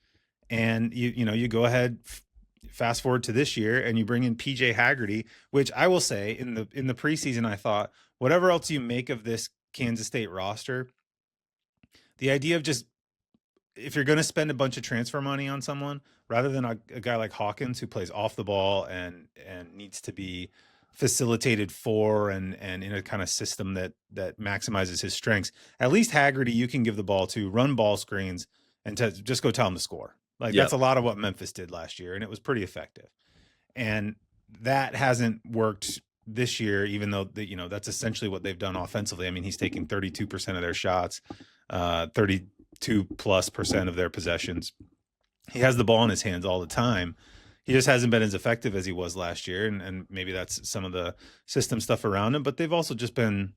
And you go ahead, fast forward to this year, and you bring in PJ Haggerty, which I will say in the preseason, I thought, whatever else you make of this Kansas State roster, the idea of just, if you're going to spend a bunch of transfer money on someone, rather than a guy like Hawkins who plays off the ball and needs to be facilitated for and in a kind of system that maximizes his strengths, at least Haggerty you can give the ball to, run ball screens, and to just go tell him to score. That's a lot of what Memphis did last year, and it was pretty effective. And that hasn't worked this year, even though that's essentially what they've done offensively. I mean, he's taking 32% of their shots, 32+% of their possessions. He has the ball in his hands all the time. He just hasn't been as effective as he was last year, and maybe that's some of the system stuff around him. But they've also just been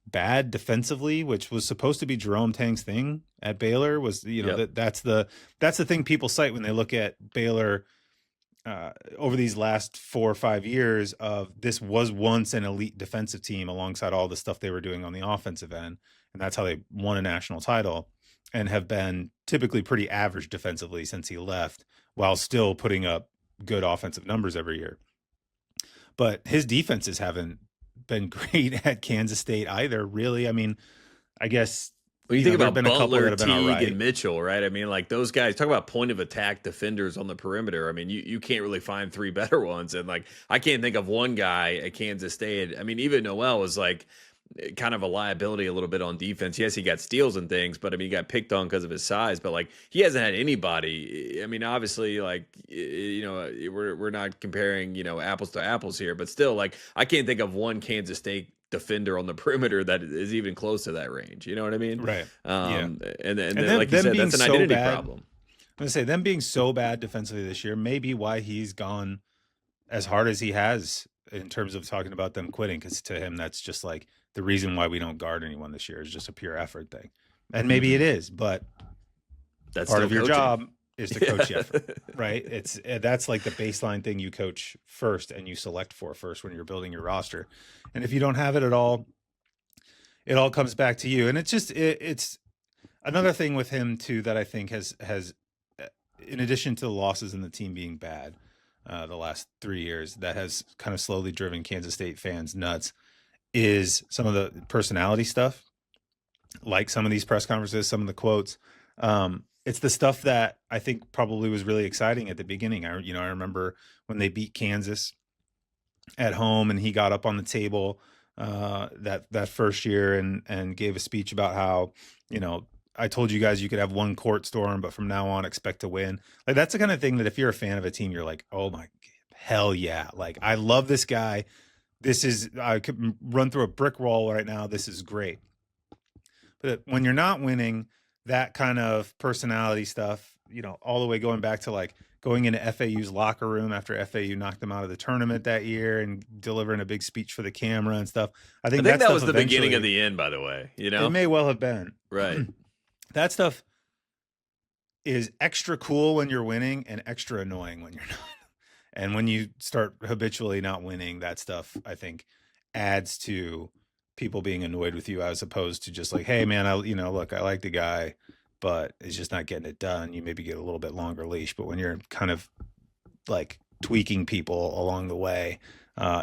bad defensively, which was supposed to be Jerome Tang's thing at Baylor. Was that's the thing people cite when they look at Baylor over these last 4 or 5 years. Of this was once an elite defensive team alongside all the stuff they were doing on the offensive end, and that's how they won a national title, and have been typically pretty average defensively since he left, while still putting up good offensive numbers every year. But his defenses haven't been great at Kansas State either, really. I mean, I guess when you think about Butler, Teague, and Mitchell, right? I mean, like those guys, talk about point of attack defenders on the perimeter. I mean, you can't really find three better ones. And like, I can't think of one guy at Kansas State. I mean, even Noel was like kind of a liability a little bit on defense. Yes, he got steals and things, but I mean, he got picked on because of his size, but like he hasn't had anybody. I mean, obviously, like, we're not comparing, apples to apples here, but still, like, I can't think of one Kansas State defender on the perimeter that is even close to that range. You know what I mean? Right. And then, like you said, that's an identity problem. I'm going to say them being so bad defensively this year may be why he's gone as hard as he has in terms of talking about them quitting. Because to him, that's just like the reason why we don't guard anyone this year is just a pure effort thing. And maybe it is, but that's part of your job is to coach the effort, right? That's like the baseline thing you coach first and you select for first when you're building your roster. And if you don't have it at all, it all comes back to you. And it's just, it's another thing with him too, that I think has, in addition to the losses and the team being bad, the last 3 years, that has kind of slowly driven Kansas State fans nuts, is some of the personality stuff, like some of these press conferences, some of the quotes. It's the stuff that I think probably was really exciting at the beginning. I remember when they beat Kansas at home and he got up on the table that first year and gave a speech about how, I told you guys you could have one court storm, but from now on expect to win. Like that's the kind of thing that if you're a fan of a team, you're like, oh my hell yeah, like I love this guy. I could run through a brick wall right now. This is great. But when you're not winning, that kind of personality stuff, all the way going back to like going into FAU's locker room after FAU knocked them out of the tournament that year and delivering a big speech for the camera and stuff. I think that was the beginning of the end, by the way. It may well have been. Right. That stuff is extra cool when you're winning and extra annoying when you're not. And when you start habitually not winning, that stuff, I think, adds to people being annoyed with you as opposed to just like, hey man, look, I like the guy, but it's just not getting it done. You maybe get a little bit longer leash, but when you're kind of like tweaking people along the way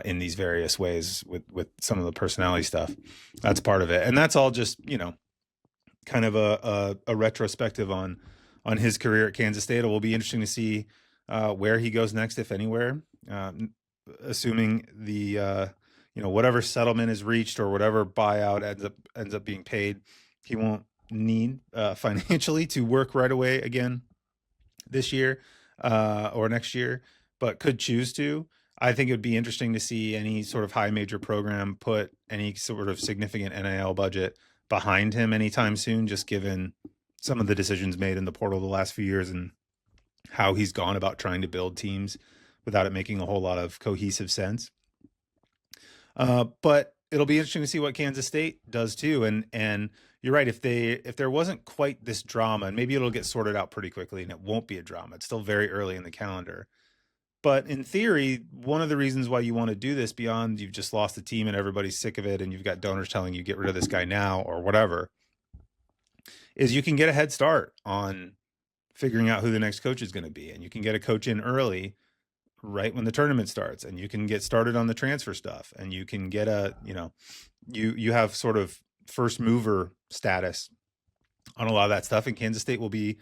in these various ways with some of the personality stuff, that's part of it. And that's all just, kind of a retrospective on his career at Kansas State. It will be interesting to see where he goes next, if anywhere, assuming the, whatever settlement is reached or whatever buyout ends up being paid, he won't need financially to work right away again this year or next year, but could choose to. I think it would be interesting to see any sort of high major program put any sort of significant NIL budget behind him anytime soon, just given some of the decisions made in the portal the last few years and how he's gone about trying to build teams without it making a whole lot of cohesive sense. But it'll be interesting to see what Kansas State does too. And you're right. If there wasn't quite this drama, and maybe it'll get sorted out pretty quickly and it won't be a drama. It's still very early in the calendar. But in theory, one of the reasons why you want to do this beyond you've just lost the team and everybody's sick of it and you've got donors telling you get rid of this guy now or whatever, is you can get a head start on figuring out who the next coach is going to be. And you can get a coach in early, right when the tournament starts, and you can get started on the transfer stuff, and you can get you have sort of first mover status on a lot of that stuff. And Kansas State will be,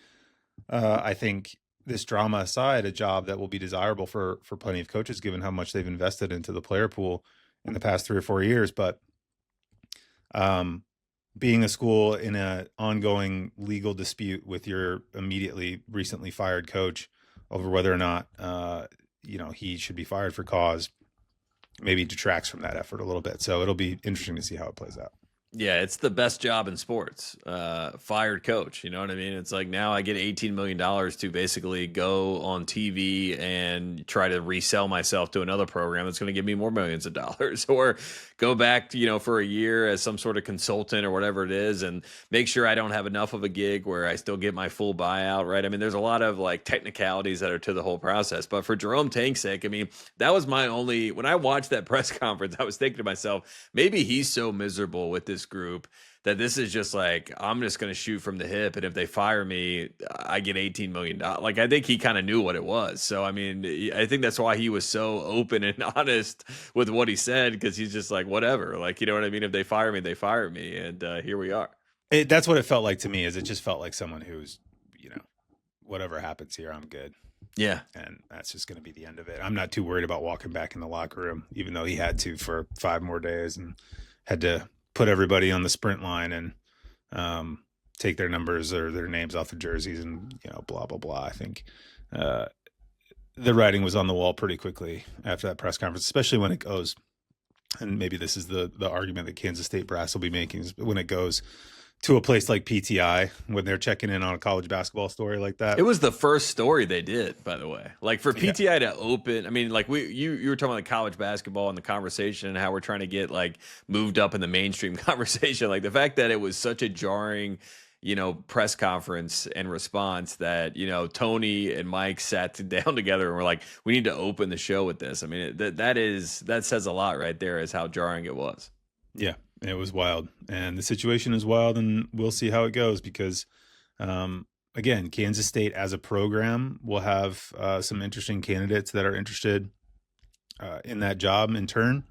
I think, this drama aside, a job that will be desirable for plenty of coaches, given how much they've invested into the player pool in the past 3 or 4 years. But being a school in an ongoing legal dispute with your immediately recently fired coach over whether or not, he should be fired for cause, maybe detracts from that effort a little bit. So it'll be interesting to see how it plays out. Yeah, it's the best job in sports. Fired coach, you know what I mean? It's like now I get $18 million to basically go on TV and try to resell myself to another program that's going to give me more millions of dollars, or go back, for a year as some sort of consultant or whatever it is, and make sure I don't have enough of a gig where I still get my full buyout, right? I mean, there's a lot of like technicalities that are to the whole process. But for Jerome Tang's sake, I mean, that was my only, when I watched that press conference, I was thinking to myself, maybe he's so miserable with this group that this is just like, I'm just going to shoot from the hip, and if they fire me, I get $18 million. Like, I think he kind of knew what it was. So I mean, I think that's why he was so open and honest with what he said, because he's just like, whatever, like, you know what I mean? If they fire me, they fire me, and here we are. That's what it felt like to me. Is it just felt like someone who's, whatever happens here, I'm good. Yeah. And that's just going to be the end of it. I'm not too worried about walking back in the locker room, even though he had to for 5 more days and had to put everybody on the sprint line and take their numbers or their names off the jerseys and, blah, blah, blah. I think the writing was on the wall pretty quickly after that press conference, especially when it goes, and maybe this is the argument that Kansas State brass will be making, is when it goes to a place like PTI, when they're checking in on a college basketball story like that. It was the first story they did, by the way. Like, for PTI to open, I mean, like, you were talking about college basketball and the conversation and how we're trying to get like moved up in the mainstream conversation. Like, the fact that it was such a jarring, press conference and response that, Tony and Mike sat down together and were like, we need to open the show with this. I mean, that says a lot right there, as how jarring it was. Yeah. It was wild, and the situation is wild, and we'll see how it goes because, again, Kansas State as a program will have some interesting candidates that are interested in that job in turn.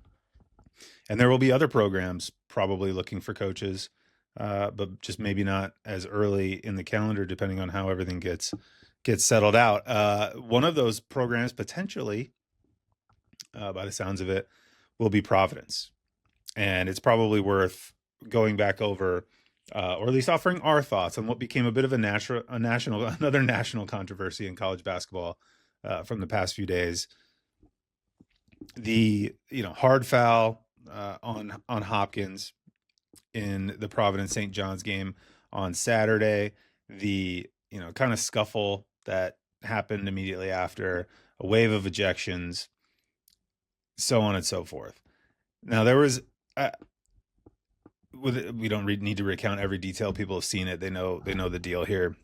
And there will be other programs probably looking for coaches, but just maybe not as early in the calendar, depending on how everything gets settled out. One of those programs potentially, by the sounds of it, will be Providence. And it's probably worth going back over or at least offering our thoughts on what became a bit of another national controversy in college basketball from the past few days. The hard foul on Hopkins in the Providence St. John's game on Saturday, the kind of scuffle that happened immediately after, a wave of ejections, so on and so forth. Now there was we don't need to recount every detail. People have seen it. They know the deal here.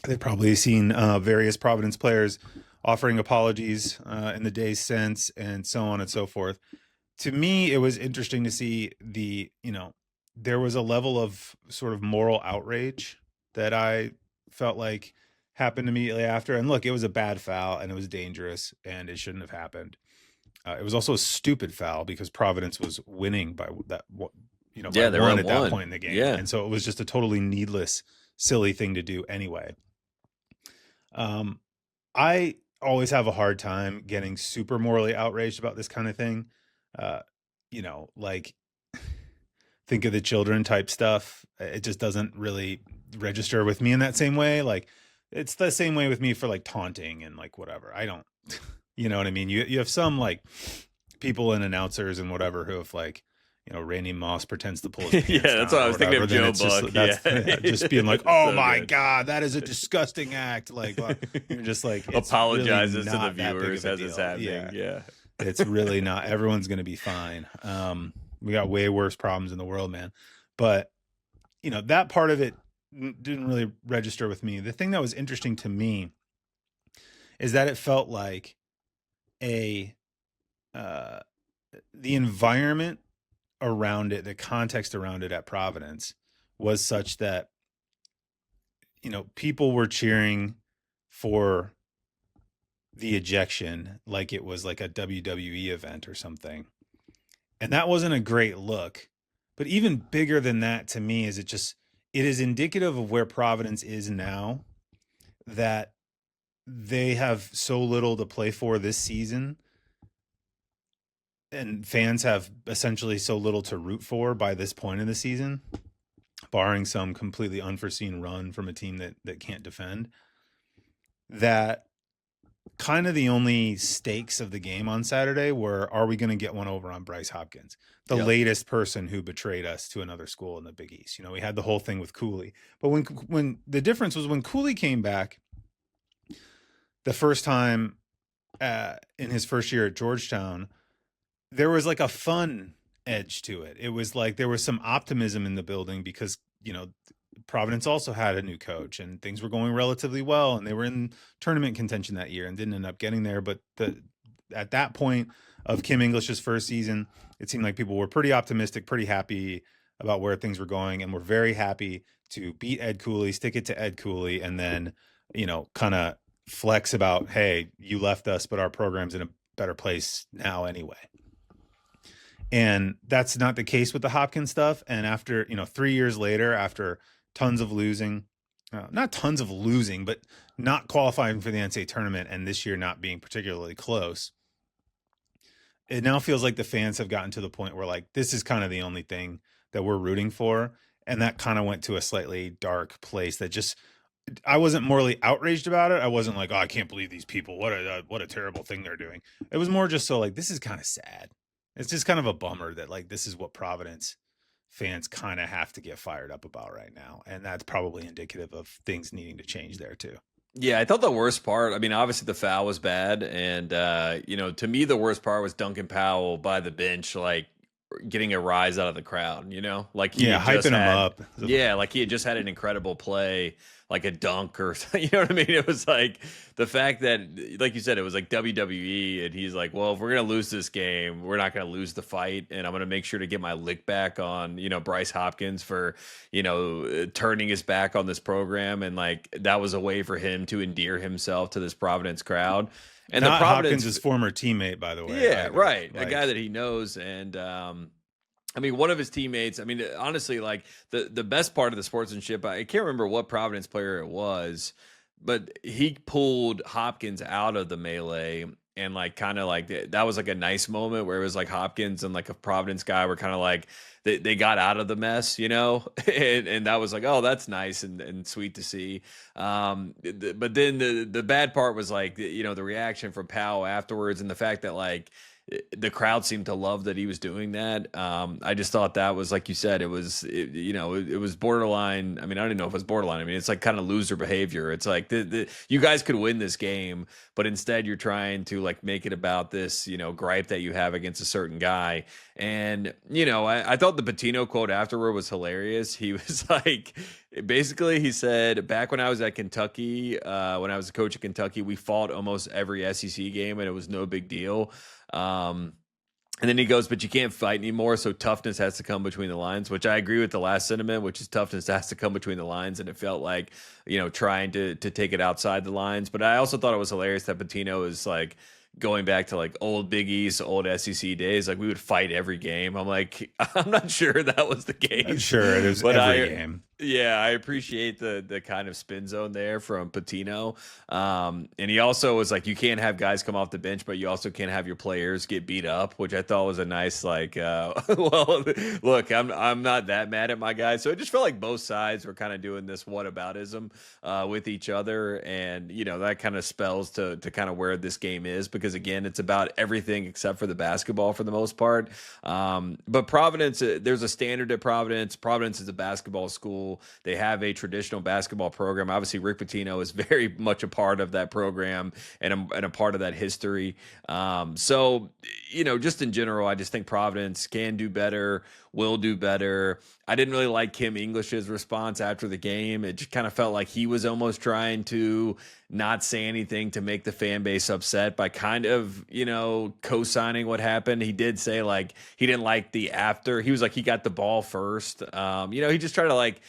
They've probably seen various Providence players offering apologies in the days since, and so on and so forth. To me, it was interesting to see there was a level of sort of moral outrage that I felt like happened immediately after. And look, it was a bad foul and it was dangerous and it shouldn't have happened. It was also a stupid foul because Providence was winning by that, they were at that point in the game. Yeah. And so it was just a totally needless, silly thing to do anyway. I always have a hard time getting super morally outraged about this kind of thing. Like think of the children type stuff. It just doesn't really register with me in that same way. Like it's the same way with me for like taunting and like whatever. I don't, you know what I mean? You have some like people and announcers and whatever who have like, Randy Moss pretends to pull his pants yeah, that's down what I was thinking of Joe Buck. Just being like, oh so my good. God, that is a disgusting act. Like, well, you're just like, it's apologizes really to the viewers as it's happening. Yeah. It's really not. Everyone's going to be fine. We got way worse problems in the world, man. But, that part of it didn't really register with me. The thing that was interesting to me is that it felt like the environment around it, the context around it at Providence was such that, people were cheering for the ejection like it was like a WWE event or something. And that wasn't a great look. But even bigger than that to me is it is indicative of where Providence is now, that they have so little to play for this season and fans have essentially so little to root for by this point in the season, barring some completely unforeseen run from a team that can't defend, that kind of the only stakes of the game on Saturday were, are we going to get one over on Bryce Hopkins, the latest person who betrayed us to another school in the Big East? We had the whole thing with Cooley, but when the difference was when Cooley came back the first time in his first year at Georgetown, there was like a fun edge to it. It was like there was some optimism in the building because, Providence also had a new coach and things were going relatively well and they were in tournament contention that year and didn't end up getting there. But at that point of Kim English's first season, it seemed like people were pretty optimistic, pretty happy about where things were going, and were very happy to beat Ed Cooley, stick it to Ed Cooley, and then, kind of flex about, hey, you left us, but our program's in a better place now anyway. And that's not the case with the Hopkins stuff. And after, 3 years later, after tons of losing, not tons of losing, but not qualifying for the NCAA tournament and this year not being particularly close, it now feels like the fans have gotten to the point where like, this is kind of the only thing that we're rooting for. And that kind of went to a slightly dark place that just, I wasn't morally outraged about it. I wasn't like, oh, I can't believe these people. What a terrible thing they're doing. It was more just so like, this is kind of sad. It's just kind of a bummer that like, this is what Providence fans kind of have to get fired up about right now. And that's probably indicative of things needing to change there too. Yeah, I thought the worst part, obviously the foul was bad. And, to me, the worst part was Duncan Powell by the bench, like getting a rise out of the crowd, like hyping him up. Yeah, like he had just had an incredible play, like a dunk or something, you know what I mean? It was like the fact that, like you said, it was like WWE, and he's like, well, if we're going to lose this game, we're not going to lose the fight, and I'm going to make sure to get my lick back on, Bryce Hopkins for, turning his back on this program, and like that was a way for him to endear himself to this Providence crowd. And not the Providence, Hopkins' former teammate, by the way. Yeah, either. right. Like, a guy that he knows. And one of his teammates, honestly, like the best part of the sportsmanship, I can't remember what Providence player it was, but he pulled Hopkins out of the melee and like kind of like that was like a nice moment where it was like Hopkins and like a Providence guy were kind of like they got out of the mess, and that was like, oh, that's nice and sweet to see. But then the bad part was like the reaction from Powell afterwards, and the fact that like the crowd seemed to love that he was doing that. I just thought that was, like you said, it was borderline. I mean, I don't even know if it was borderline. I mean, it's like kind of loser behavior. It's like you guys could win this game, but instead you're trying to like make it about this, gripe that you have against a certain guy. And, I thought the Pitino quote afterward was hilarious. He was like, basically he said, back when I was at Kentucky, when I was a coach at Kentucky, we fought almost every SEC game and it was no big deal. And then he goes, but you can't fight anymore, so toughness has to come between the lines, which I agree with the last sentiment, which is toughness has to come between the lines. And it felt like, trying to take it outside the lines. But I also thought it was hilarious that Pitino is like going back to like old Big East, old SEC days. Like we would fight every game. I'm like, I'm not sure that was the case. I'm sure it was every game. Yeah, I appreciate the kind of spin zone there from Pitino. And he also was like, you can't have guys come off the bench, but you also can't have your players get beat up, which I thought was a nice like, well, look, I'm not that mad at my guys. So it just felt like both sides were kind of doing this whataboutism with each other. And, that kind of spells to kind of where this game is, because again, it's about everything except for the basketball for the most part. But Providence, there's a standard at Providence. Providence is a basketball school. They have a traditional basketball program. Obviously, Rick Pitino is very much a part of that program and a part of that history. So, just in general, I just think Providence can do better, will do better. I didn't really like Kim English's response after the game. It just kind of felt like he was almost trying to not say anything to make the fan base upset by kind of, co-signing what happened. He did say like he didn't like the after. He was like he got the ball first. He just tried to like,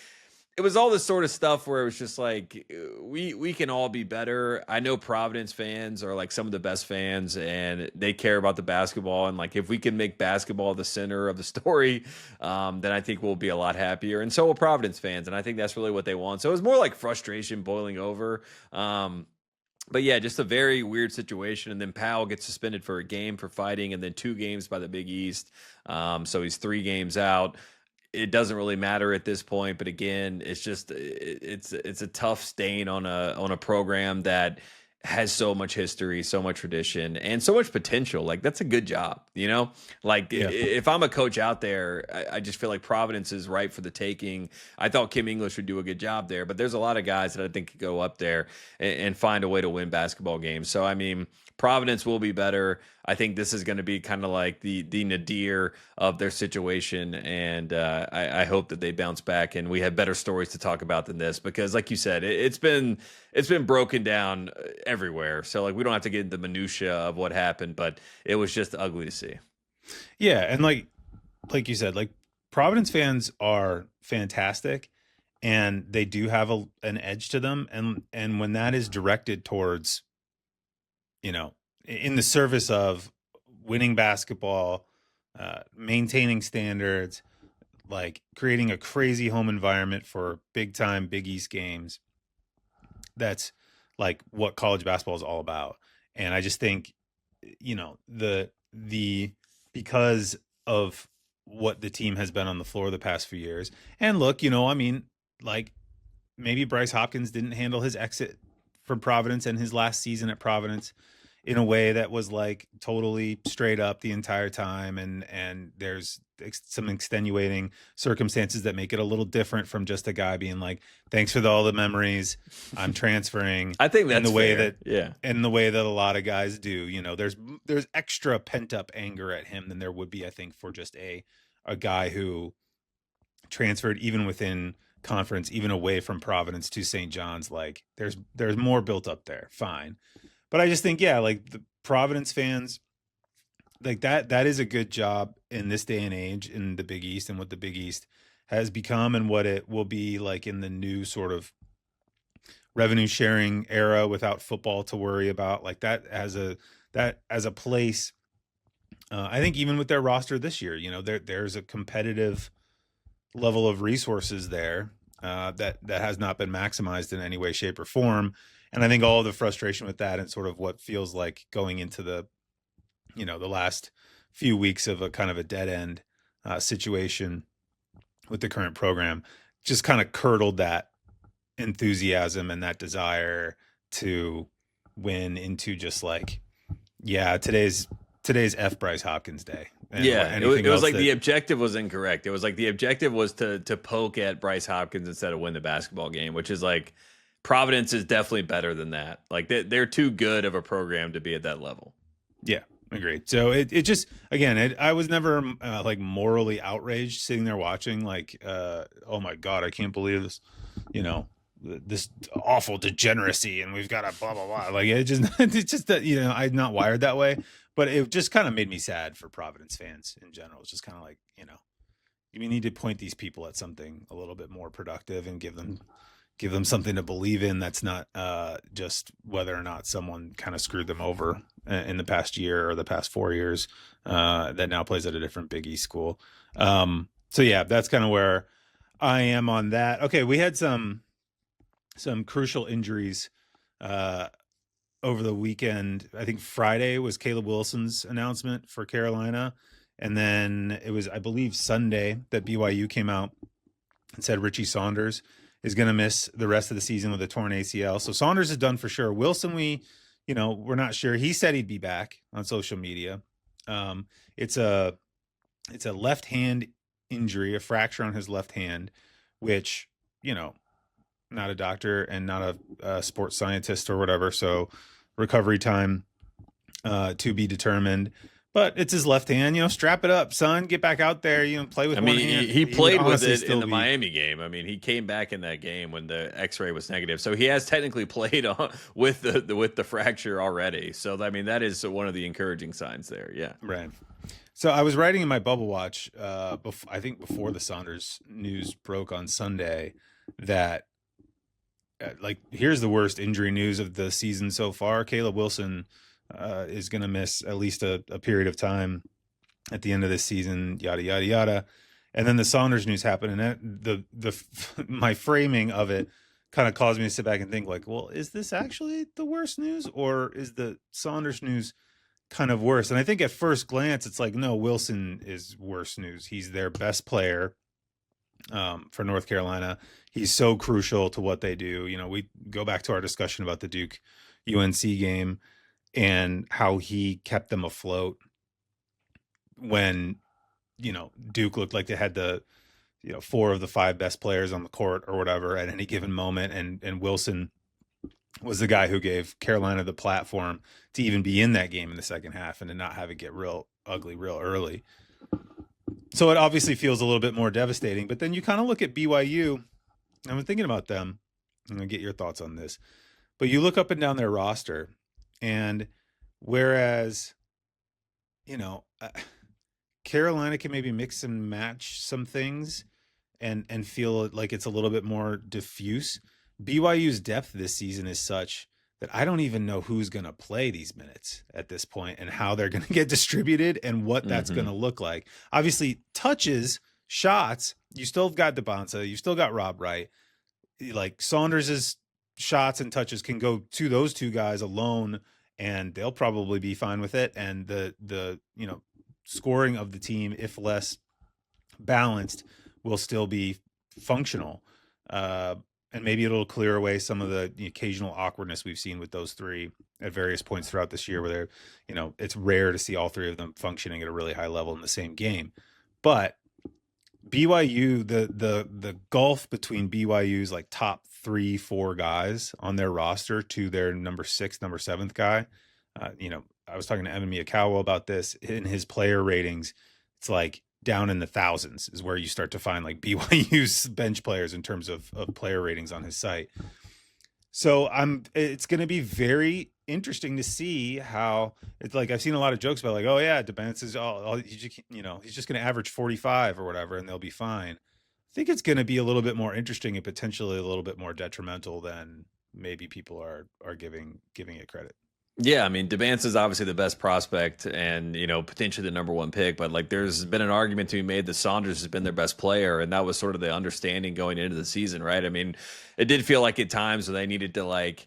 it was all this sort of stuff where it was just like, we can all be better. I know Providence fans are like some of the best fans and they care about the basketball. And like, if we can make basketball the center of the story, then I think we'll be a lot happier. And so will Providence fans. And I think that's really what they want. So it was more like frustration boiling over. But yeah, just a very weird situation. And then Powell gets suspended for a game for fighting and then 2 games by the Big East. So he's 3 games out. It doesn't really matter at this point, but again, it's just it's a tough stain on a program that has so much history, so much tradition, and so much potential. Like that's a good job, Like if I'm a coach out there, I just feel like Providence is ripe for the taking. I thought Kim English would do a good job there, but there's a lot of guys that I think could go up there and find a way to win basketball games. So I mean, Providence will be better. I think this is going to be kind of like the nadir of their situation, and I hope that they bounce back and we have better stories to talk about than this, because like you said, it's been broken down everywhere. So like we don't have to get into the minutia of what happened, but it was just ugly to see. Yeah, and like you said, like Providence fans are fantastic, and they do have an edge to them, and when that is directed towards, in the service of winning basketball, maintaining standards, like creating a crazy home environment for big time Big East games. That's like what college basketball is all about. And I just think, because of what the team has been on the floor the past few years. And look, like maybe Bryce Hopkins didn't handle his exit from Providence and his last season at Providence in a way that was like totally straight up the entire time. And there's some extenuating circumstances that make it a little different from just a guy being like, thanks for all the memories, I'm transferring. I think that's in the way fair. in the way that a lot of guys do, there's extra pent up anger at him than there would be, I think, for just a guy who transferred even within conference, even away from Providence to St. John's. Like there's more built up there. Fine. But I just think, like the Providence fans, like that is a good job in this day and age in the Big East and what the Big East has become and what it will be like in the new sort of revenue sharing era without football to worry about. Like that as a place, I think even with their roster this year, there's a competitive level of resources there that has not been maximized in any way, shape, or form. And I think all of the frustration with that and sort of what feels like going into the, you know, the last few weeks of a kind of a dead end situation with the current program just kind of curdled that enthusiasm and that desire to win into just like, yeah, today's F Bryce Hopkins day. And yeah, it was like the objective was incorrect. It was like the objective was to poke at Bryce Hopkins instead of win the basketball game, which is like Providence is definitely better than that. Like they're too good of a program to be at that level. Yeah, agreed. So it just, again, I was never like morally outraged sitting there watching like, oh my God, I can't believe this, you know, this awful degeneracy and we've got a blah, blah, blah. Like it's just that, you know, I'm not wired that way, but it just kind of made me sad for Providence fans in general. It's just kind of like, you know, we need to point these people at something a little bit more productive and give them something to believe in. That's not just whether or not someone kind of screwed them over in the past year or the past 4 years that now plays at a different Big East school. So yeah, that's kind of where I am on that. Okay. We had some crucial injuries over the weekend. I think Friday was Caleb Wilson's announcement for Carolina. And then it was, I believe, Sunday that BYU came out and said Richie Saunders is going to miss the rest of the season with a torn ACL. So Saunders is done for sure. Wilson, we're not sure. He said he'd be back on social media. It's a left hand injury, a fracture on his left hand, which, you know, not a doctor and not a sports scientist or whatever. So recovery time to be determined. But it's his left hand, you know, strap it up, son, get back out there, you know, play with one hand. He played with it in the Miami game. I mean, he came back in that game when the x-ray was negative. So he has technically played with the fracture already. So, I mean, that is one of the encouraging signs there. Yeah. Right. So I was writing in my Bubble Watch, I think before the Saunders news broke on Sunday, that like, here's the worst injury news of the season so far. Caleb Wilson is going to miss at least a period of time at the end of this season, yada, yada, yada. And then the Saunders news happened, and my framing of it kind of caused me to sit back and think like, well, is this actually the worst news, or is the Saunders news kind of worse? And I think at first glance, it's like, no, Wilson is worse news. He's their best player for North Carolina. He's so crucial to what they do. You know, we go back to our discussion about the Duke UNC game and how he kept them afloat when, you know, Duke looked like they had the, you know, 4 of the 5 best players on the court or whatever at any given moment. And Wilson was the guy who gave Carolina the platform to even be in that game in the second half and to not have it get real ugly real early. So it obviously feels a little bit more devastating. But then you kind of look at BYU. I've been thinking about them. I'm going to get your thoughts on this. But you look up and down their roster, and whereas, you know, Carolina can maybe mix and match some things and feel like it's a little bit more diffuse, BYU's depth this season is such that I don't even know who's going to play these minutes at this point and how they're going to get distributed and what that's going to look like. Obviously, touches, shots, you still have got DeBonsa, you still got Rob Wright. Like Saunders' shots and touches can go to those 2 guys alone, and they'll probably be fine with it. And the you know, scoring of the team, if less balanced, will still be functional. And maybe it'll clear away some of the occasional awkwardness we've seen with those 3 at various points throughout this year, where they're, you know, it's rare to see all 3 of them functioning at a really high level in the same game. But BYU, the gulf between BYU's like top 3-4 guys on their roster to their number 6, number 7th guy, you know, I was talking to Evan Miyakawa about this. In his player ratings, it's like down in the thousands is where you start to find like BYU's bench players in terms of player ratings on his site. So it's going to be very interesting to see how it's like. I've seen a lot of jokes about like, oh yeah, DeBance is he's just going to average 45 or whatever, and they'll be fine. I think it's going to be a little bit more interesting and potentially a little bit more detrimental than maybe people are giving it credit. Yeah, I mean, DeBance is obviously the best prospect and, you know, potentially the number 1 pick. But, like, there's been an argument to be made that Saunders has been their best player, and that was sort of the understanding going into the season, right? I mean, it did feel like at times when they needed to, like,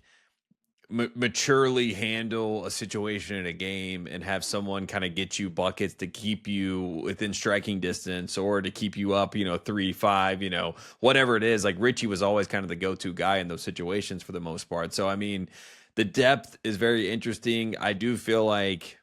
maturely handle a situation in a game and have someone kind of get you buckets to keep you within striking distance or to keep you up, 3-5, whatever it is. Like Richie was always kind of the go-to guy in those situations for the most part. So, I mean, the depth is very interesting. I do feel like,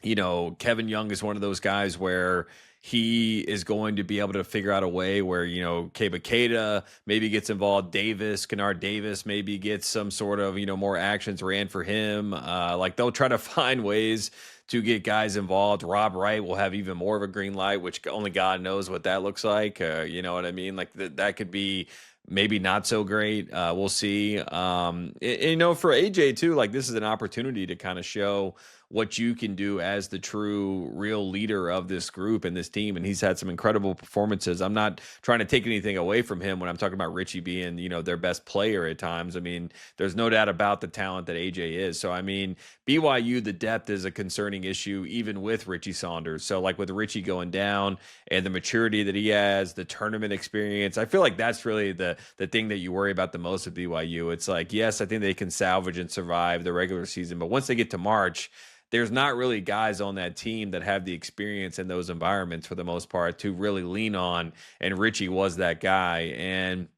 Kevin Young is one of those guys where he is going to be able to figure out a way where, Keba Keita maybe gets involved. Kennard Davis maybe gets some sort of, more actions ran for him. Like they'll try to find ways to get guys involved. Rob Wright will have even more of a green light, which only God knows what that looks like. You know what I mean? Like that could be maybe not so great. We'll see. For AJ too, like this is an opportunity to kind of show what you can do as the true real leader of this group and this team. And he's had some incredible performances. I'm not trying to take anything away from him when I'm talking about Richie being, their best player at times. I mean, there's no doubt about the talent that AJ is. So, I mean, BYU, the depth is a concerning issue, even with Richie Saunders. So like with Richie going down and the maturity that he has, the tournament experience, I feel like that's really the thing that you worry about the most with BYU. It's like, yes, I think they can salvage and survive the regular season, but once they get to March, there's not really guys on that team that have the experience in those environments for the most part to really lean on. And Richie was that guy. And,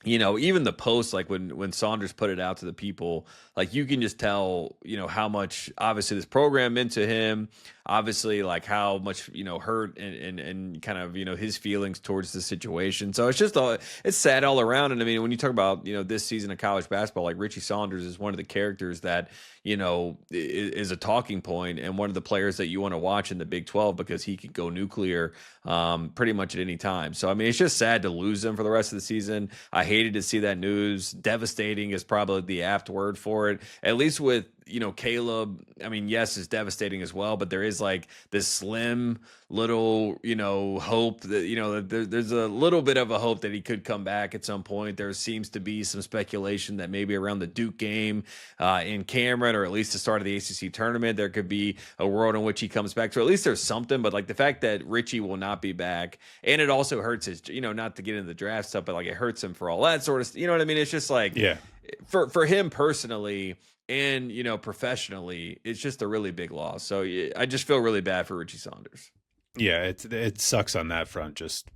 even the post, like when Saunders put it out to the people, like you can just tell, how much obviously this program meant to him, obviously like how much, hurt and kind of, his feelings towards the situation. So it's sad all around. And I mean, when you talk about, this season of college basketball, like Richie Saunders is one of the characters that, is a talking point and one of the players that you want to watch in the Big 12 because he could go nuclear pretty much at any time. So, I mean, it's just sad to lose him for the rest of the season. I hated to see that news. Devastating is probably the apt word for it. At least with, Caleb, I mean, yes, it's devastating as well, but there is like this slim little, hope that, there's a little bit of a hope that he could come back at some point. There seems to be some speculation that maybe around the Duke game in Cameron, or at least the start of the ACC tournament, there could be a world in which he comes back. So at least there's something, but like the fact that Richie will not be back, and it also hurts his, not to get into the draft stuff, but like it hurts him for all that sort of, what I mean? It's just like, yeah, for him personally, and, professionally, it's just a really big loss. So I just feel really bad for Richie Saunders. Yeah, it sucks on that front. Just,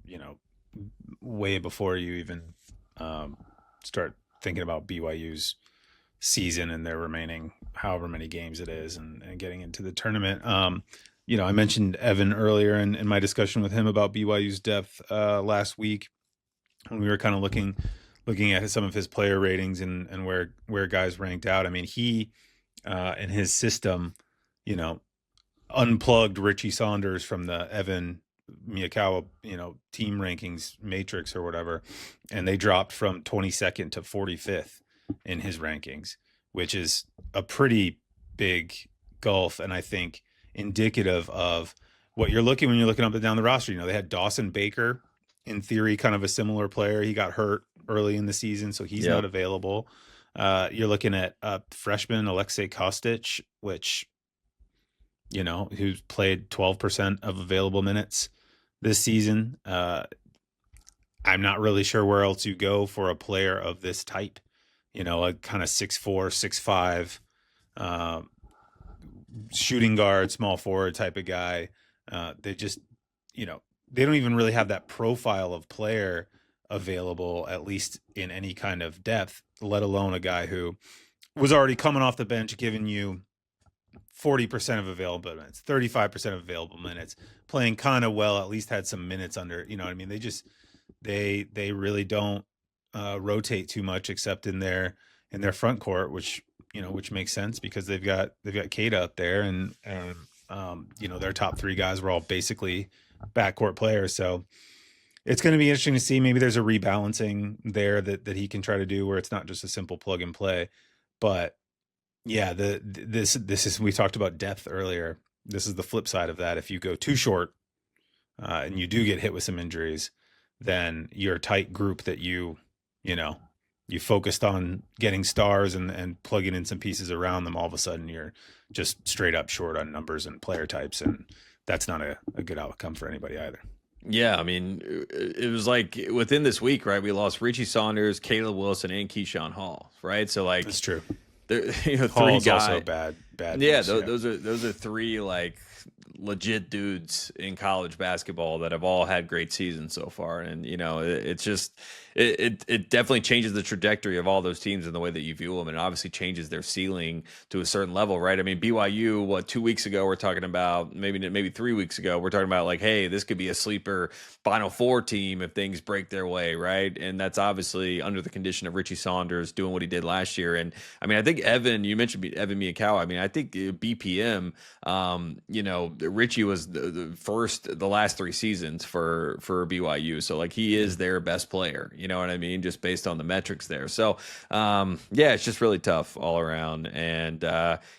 way before you even start thinking about BYU's season and their remaining however many games it is and getting into the tournament. I mentioned Evan earlier in my discussion with him about BYU's depth last week when we were kind of looking at some of his player ratings and where guys ranked out. I mean, he in his system, unplugged Richie Saunders from the Evan Miyakawa, team rankings matrix or whatever, and they dropped from 22nd to 45th in his rankings, which is a pretty big gulf, and I think indicative of what you're looking when you're looking up and down the roster. They had Dawson Baker, in theory, kind of a similar player. He got hurt early in the season, so he's not available. You're looking at freshman Alexei Kostic, which, who's played 12% of available minutes this season. I'm not really sure where else you go for a player of this type, a kind of 6'4", 6'5", shooting guard, small forward type of guy. They just, they don't even really have that profile of player available, at least in any kind of depth, let alone a guy who was already coming off the bench, giving you 40% of available minutes, 35% of available minutes, playing kind of well, at least had some minutes under, what I mean? They really don't rotate too much except in their front court, which makes sense because they've got Keita up there and their top three guys were all basically backcourt players. So it's going to be interesting to see. Maybe there's a rebalancing there that he can try to do where it's not just a simple plug and play. But yeah, this is, we talked about depth earlier. This is the flip side of that. If you go too short and you do get hit with some injuries, then your tight group that you focused on getting stars and plugging in some pieces around them, all of a sudden you're just straight up short on numbers and player types. And that's not a good outcome for anybody either. Yeah, I mean, it was like within this week, right? We lost Richie Saunders, Caleb Wilson, and Keyshawn Hall, right? So like, that's true. three Hall's guys. Also bad. Yeah, those are three like legit dudes in college basketball that have all had great seasons so far, and it's just it definitely changes the trajectory of all those teams in the way that you view them, and it obviously changes their ceiling to a certain level, right? I mean, BYU, 2 weeks ago we're talking about, maybe 3 weeks ago we're talking about like, hey, this could be a sleeper Final Four team if things break their way, right? And that's obviously under the condition of Richie Saunders doing what he did last year. And I mean, I think you mentioned Evan Miyakawa. I mean, I think BPM, Richie was the last 3 seasons for BYU, so like he is their best player. You know what I mean? Just based on the metrics there. So, it's just really tough all around. And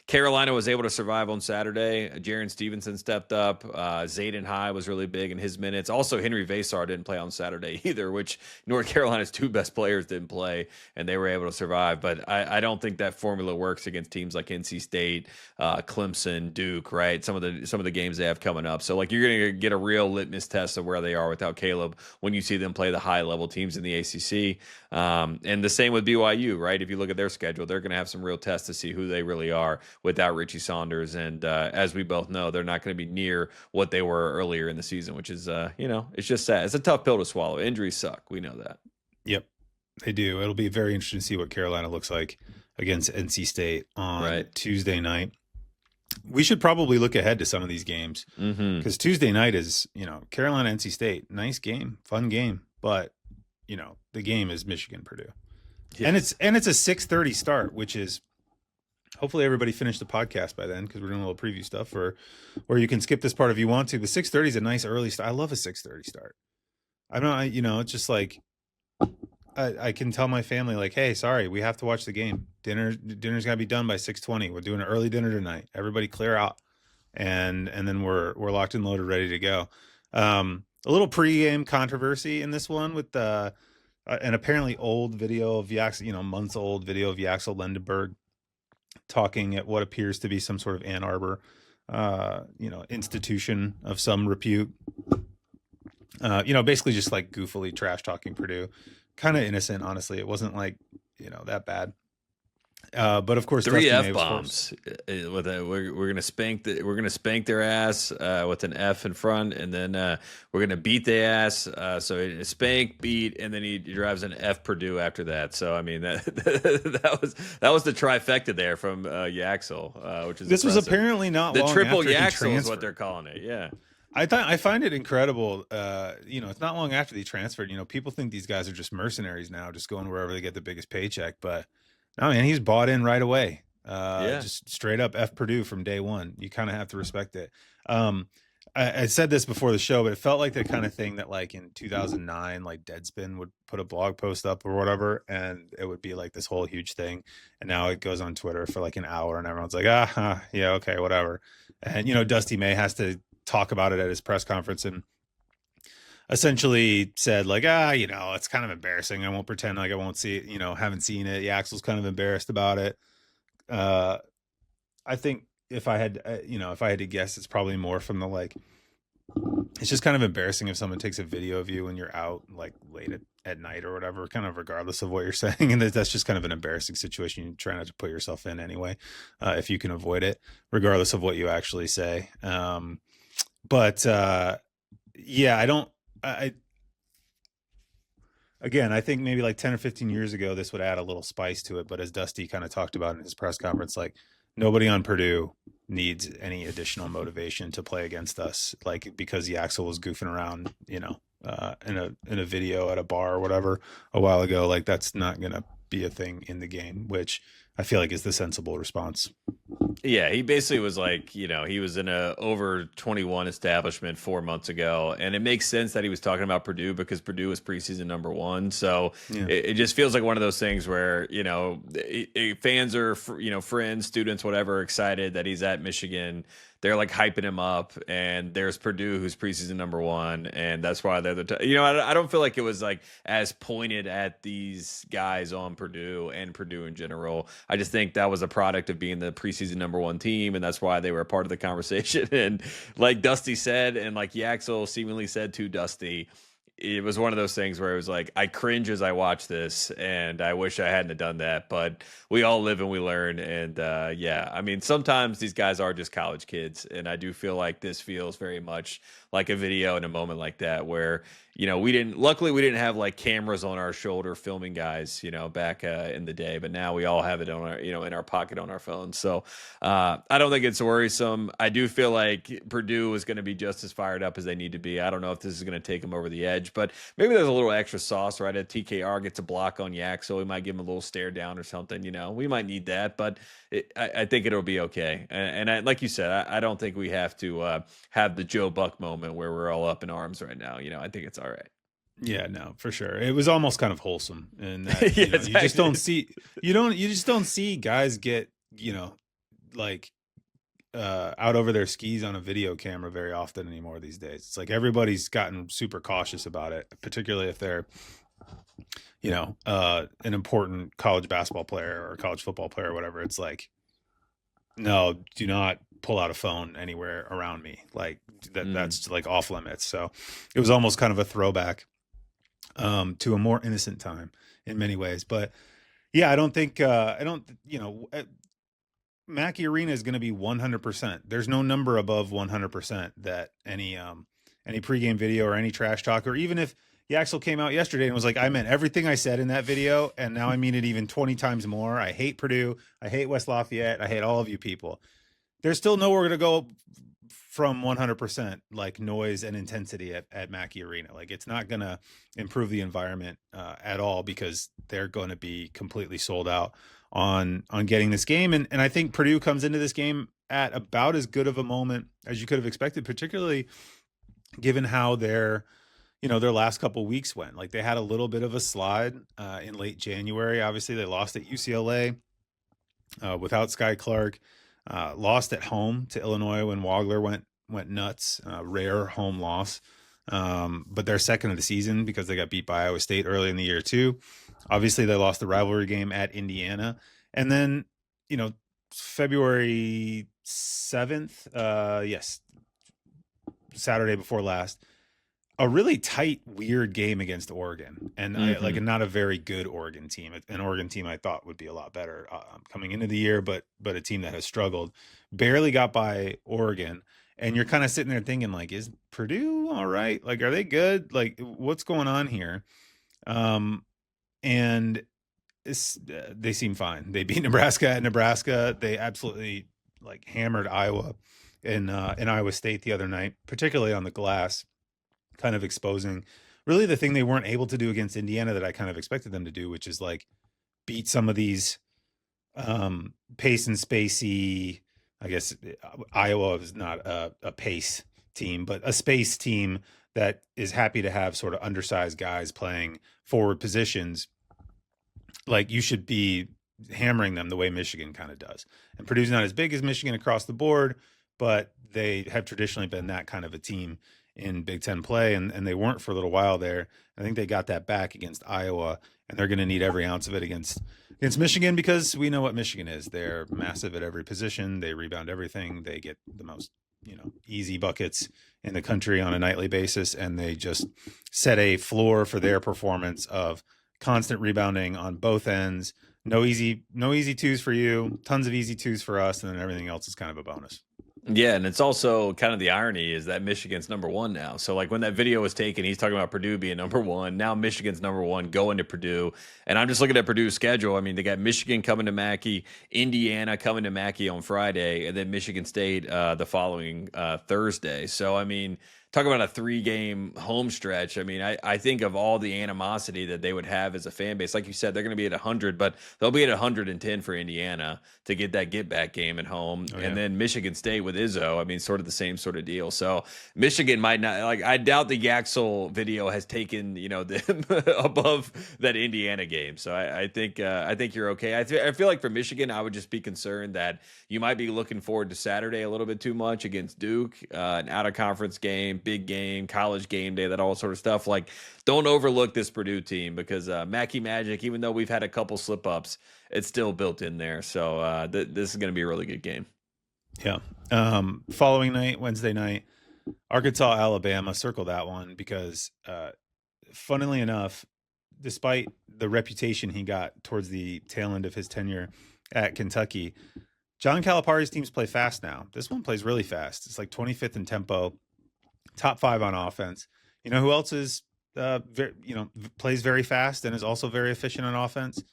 Carolina was able to survive on Saturday. Jaren Stevenson stepped up. Zayden High was really big in his minutes. Also, Henry Vasar didn't play on Saturday either, which North Carolina's 2 best players didn't play, and they were able to survive. But I don't think that formula works against teams like NC State, Clemson, Duke, right? Some of the games they have coming up. So, like, you're going to get a real litmus test of where they are without Caleb when you see them play the high-level teams in the ACC. And the same with BYU, right? If you look at their schedule, they're going to have some real tests to see who they really are without Richie Saunders. And as we both know, they're not going to be near what they were earlier in the season, which is, it's just sad. It's a tough pill to swallow. Injuries suck. We know that. Yep, they do. It'll be very interesting to see what Carolina looks like against NC State on Tuesday night. We should probably look ahead to some of these games because Tuesday night is, Carolina, NC State, nice game, fun game, but the game is Michigan, Purdue, and it's a 6:30 start, which is hopefully everybody finished the podcast by then because we're doing a little preview stuff, or you can skip this part if you want to. But 6:30 is a nice early start. I love a 6:30 start. It's just like I can tell my family like, hey, sorry, we have to watch the game. Dinner's got to be done by 6:20. We're doing an early dinner tonight. Everybody clear out, and then we're locked and loaded, ready to go. A little pregame controversy in this one with an apparently old video of Yaxel, months old video of Yaxel Lendenberg talking at what appears to be some sort of Ann Arbor, institution of some repute. Basically just like goofily trash talking Purdue. Kind of innocent, honestly. It wasn't like, that bad. But of course, 3 F-bombs with we're gonna spank their ass with an F in front, and then we're gonna beat the ass. So spank, beat, and then he drives an F Purdue after that. So I mean that was the trifecta there from Yaxel, which is this impressive. Was apparently not the long triple after Yaxel is what they're calling it. Yeah. I find it incredible. It's not long after they transferred. People think these guys are just mercenaries now, just going wherever they get the biggest paycheck, but. No, man, he's bought in right away. Just straight up F Purdue from day one. You kind of have to respect it. I said this before the show, but it felt like the kind of thing that like in 2009, like Deadspin would put a blog post up or whatever, and it would be like this whole huge thing. And now it goes on Twitter for like an hour and everyone's like, yeah, okay, whatever. And, Dusty May has to talk about it at his press conference and essentially said like, it's kind of embarrassing. I won't pretend like I won't see it, haven't seen it. Yaxel's kind of embarrassed about it. I think if I had to guess, it's probably more from the, like, it's just kind of embarrassing if someone takes a video of you when you're out like late at night or whatever, kind of regardless of what you're saying. And that's just kind of an embarrassing situation. You try not to put yourself in anyway, if you can avoid it, regardless of what you actually say. I think maybe like 10 or 15 years ago, this would add a little spice to it. But as Dusty kind of talked about in his press conference, like nobody on Purdue needs any additional motivation to play against us. Like because Yaxel was goofing around, in a video at a bar or whatever a while ago, like that's not going to be a thing in the game, which I feel like is the sensible response. Yeah, he basically was like, he was in a over 21 establishment 4 months ago, and it makes sense that he was talking about Purdue because Purdue was preseason #1. So it just feels like one of those things where, fans are, friends, students, whatever, excited that he's at Michigan. They're like hyping him up, and there's Purdue who's preseason #1, and that's why they're I don't feel like it was like as pointed at these guys on Purdue and Purdue in general. I just think that was a product of being the preseason #1 team, and that's why they were a part of the conversation. And like Dusty said, and like Yaxel seemingly said to Dusty, it was one of those things where it was like, I cringe as I watch this and I wish I hadn't have done that, but we all live and we learn. And yeah, I mean, sometimes these guys are just college kids. And I do feel like this feels very much like a video in a moment like that where, luckily we didn't have like cameras on our shoulder filming guys, back in the day, but now we all have it on our, in our pocket on our phones. So I don't think it's worrisome. I do feel like Purdue is going to be just as fired up as they need to be. I don't know if this is going to take them over the edge, but maybe there's a little extra sauce, right? A TKR gets a block on Yak, so we might give him a little stare down or something. We might need that, but I think it'll be okay. And like you said, I don't think we have to have the Joe Buck moment where we're all up in arms right now. I think it's all right. Yeah, no, for sure. It was almost kind of wholesome, and Yeah, you just don't see you just don't see guys get like out over their skis on a video camera very often anymore these days. It's like everybody's gotten super cautious about it, particularly if they're an important college basketball player or college football player or whatever. It's like, no, do not pull out a phone anywhere around me. Like that's like off limits. So it was almost kind of a throwback to a more innocent time in many ways. But yeah, I don't think Mackey Arena is going to be 100%. There's no number above 100% that any pregame video or any trash talk, or even if Yaxel came out yesterday and was like, I meant everything I said in that video, and now I mean it even 20 times more. I hate Purdue. I hate West Lafayette. I hate all of you people. There's still nowhere to go from 100% like noise and intensity at Mackey Arena. Like it's not going to improve the environment at all, because they're going to be completely sold out on getting this game. And I think Purdue comes into this game at about as good of a moment as you could have expected, particularly given how their last couple weeks went. Like they had a little bit of a slide in late January. Obviously they lost at UCLA without Sky Clark, lost at home to Illinois when Wagler went nuts, rare home loss. But they're second of the season because they got beat by Iowa State early in the year too. Obviously they lost the rivalry game at Indiana. And then, February 7th, yes, Saturday before last, a really tight, weird game against Oregon, and not a very good Oregon team, an Oregon team I thought would be a lot better coming into the year, but a team that has struggled, barely got by Oregon. And you're kind of sitting there thinking, like, is Purdue all right? Like, are they good? Like, what's going on here? And they seem fine. They beat Nebraska at Nebraska. They absolutely like hammered Iowa in Iowa State the other night, particularly on the glass, kind of exposing really the thing they weren't able to do against Indiana that I kind of expected them to do, which is like beat some of these pace and spacey. I guess Iowa is not a pace team, but a space team that is happy to have sort of undersized guys playing forward positions. Like you should be hammering them the way Michigan kind of does. And Purdue's not as big as Michigan across the board, but they have traditionally been that kind of a team in Big Ten play, and they weren't for a little while there. I think they got that back against Iowa, and they're going to need every ounce of it against Michigan, because we know what Michigan is. They're massive at every position. They rebound everything. They get the most, easy buckets in the country on a nightly basis, and they just set a floor for their performance of constant rebounding on both ends. No easy twos for you, tons of easy twos for us, and then everything else is kind of a bonus. Yeah, and it's also kind of the irony is that Michigan's number one now. So like when that video was taken, he's talking about Purdue being number one. Now Michigan's number one going to Purdue. And I'm just looking at Purdue's schedule. I mean, they got Michigan coming to Mackey, Indiana coming to Mackey on Friday, and then Michigan State the following Thursday. So, I mean, talk about a 3-game home stretch. I mean, I think of all the animosity that they would have as a fan base. Like you said, they're going to be at 100, but they'll be at 110 for Indiana to get that get-back game at home. Oh, yeah. And then Michigan State with Izzo, I mean, sort of the same sort of deal. So Michigan might not, like, I doubt the Yaxel video has taken, them above that Indiana game. So I think you're okay. I feel like for Michigan, I would just be concerned that you might be looking forward to Saturday a little bit too much against Duke, an out-of-conference game, big game, college game day, that all sort of stuff. Like, don't overlook this Purdue team, because Mackey Magic, even though we've had a couple slip-ups, it's still built in there. So this is going to be a really good game. Yeah. Following night, Wednesday night, Arkansas, Alabama, circle that one, because funnily enough, despite the reputation he got towards the tail end of his tenure at Kentucky, John Calipari's teams play fast now. This one plays really fast. It's like 25th in tempo, top 5 on offense. You know who else is, plays very fast and is also very efficient on offense?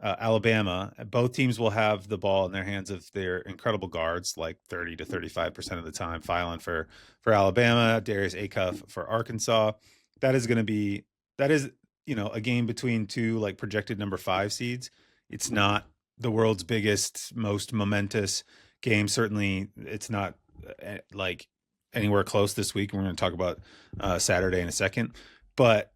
Alabama. Both teams will have the ball in their hands of their incredible guards, like 30 to 35% of the time. Filing for Alabama, Darius Acuff for Arkansas. That is a game between two like projected number 5 seeds. It's not the world's biggest, most momentous game. Certainly, it's not like anywhere close this week. We're going to talk about Saturday in a second, but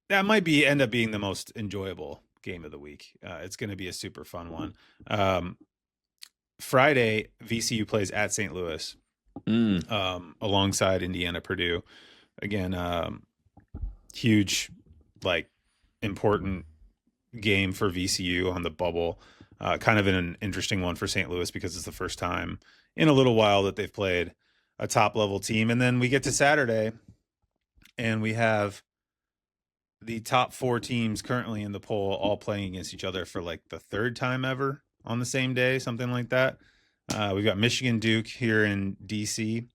that might end up being the most enjoyable game of the week. It's going to be a super fun one. Friday, VCU plays at St. Louis alongside Indiana Purdue. Again, huge, like, important game for VCU on the bubble. Kind of an interesting one for St. Louis because it's the first time in a little while that they've played a top level team. And then we get to Saturday and we have the top 4 teams currently in the poll all playing against each other for like the 3rd time ever on the same day, something like that. We've got Michigan Duke here in DC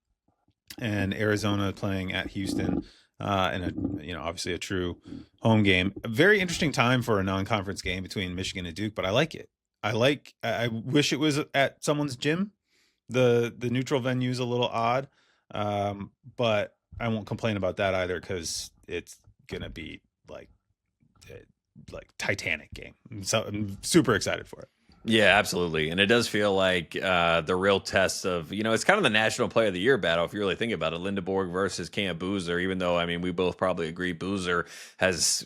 and Arizona playing at Houston. And obviously a true home game. A very interesting time for a non-conference game between Michigan and Duke, but I like it. I wish it was at someone's gym. The neutral venue is a little odd, but I won't complain about that either because it's gonna be like Titanic game. So I'm super excited for it. Yeah, absolutely. And it does feel like the real test of, it's kind of the National Player of the Year battle, if you really think about it. Lindeborg versus Cam Boozer, even though, I mean, we both probably agree Boozer has,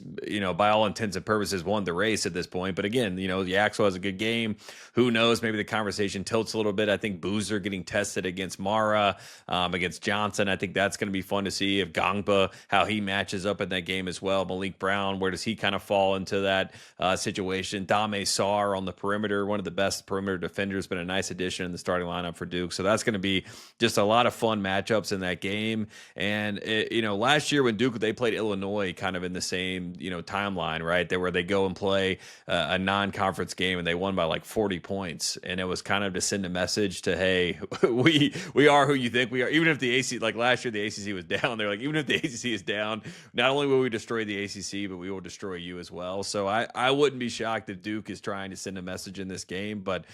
by all intents and purposes, won the race at this point. But again, Yaxel has a good game. Who knows? Maybe the conversation tilts a little bit. I think Boozer getting tested against Mara, against Johnson. I think that's going to be fun to see. If Gangba, how he matches up in that game as well. Malik Brown, where does he kind of fall into that situation? Dame Sarr on the perimeter, one of the best perimeter defenders, been a nice addition in the starting lineup for Duke. So that's going to be just a lot of fun matchups in that game. And last year when Duke, they played Illinois kind of in the same timeline, right? Where they go and play a non-conference game and they won by like 40 points, and it was kind of to send a message to, hey, we are who you think we are. Even if the ACC, like last year the ACC was down, they're like, even if the ACC is down, not only will we destroy the ACC, but we will destroy you as well. So I wouldn't be shocked if Duke is trying to send a message in this game, but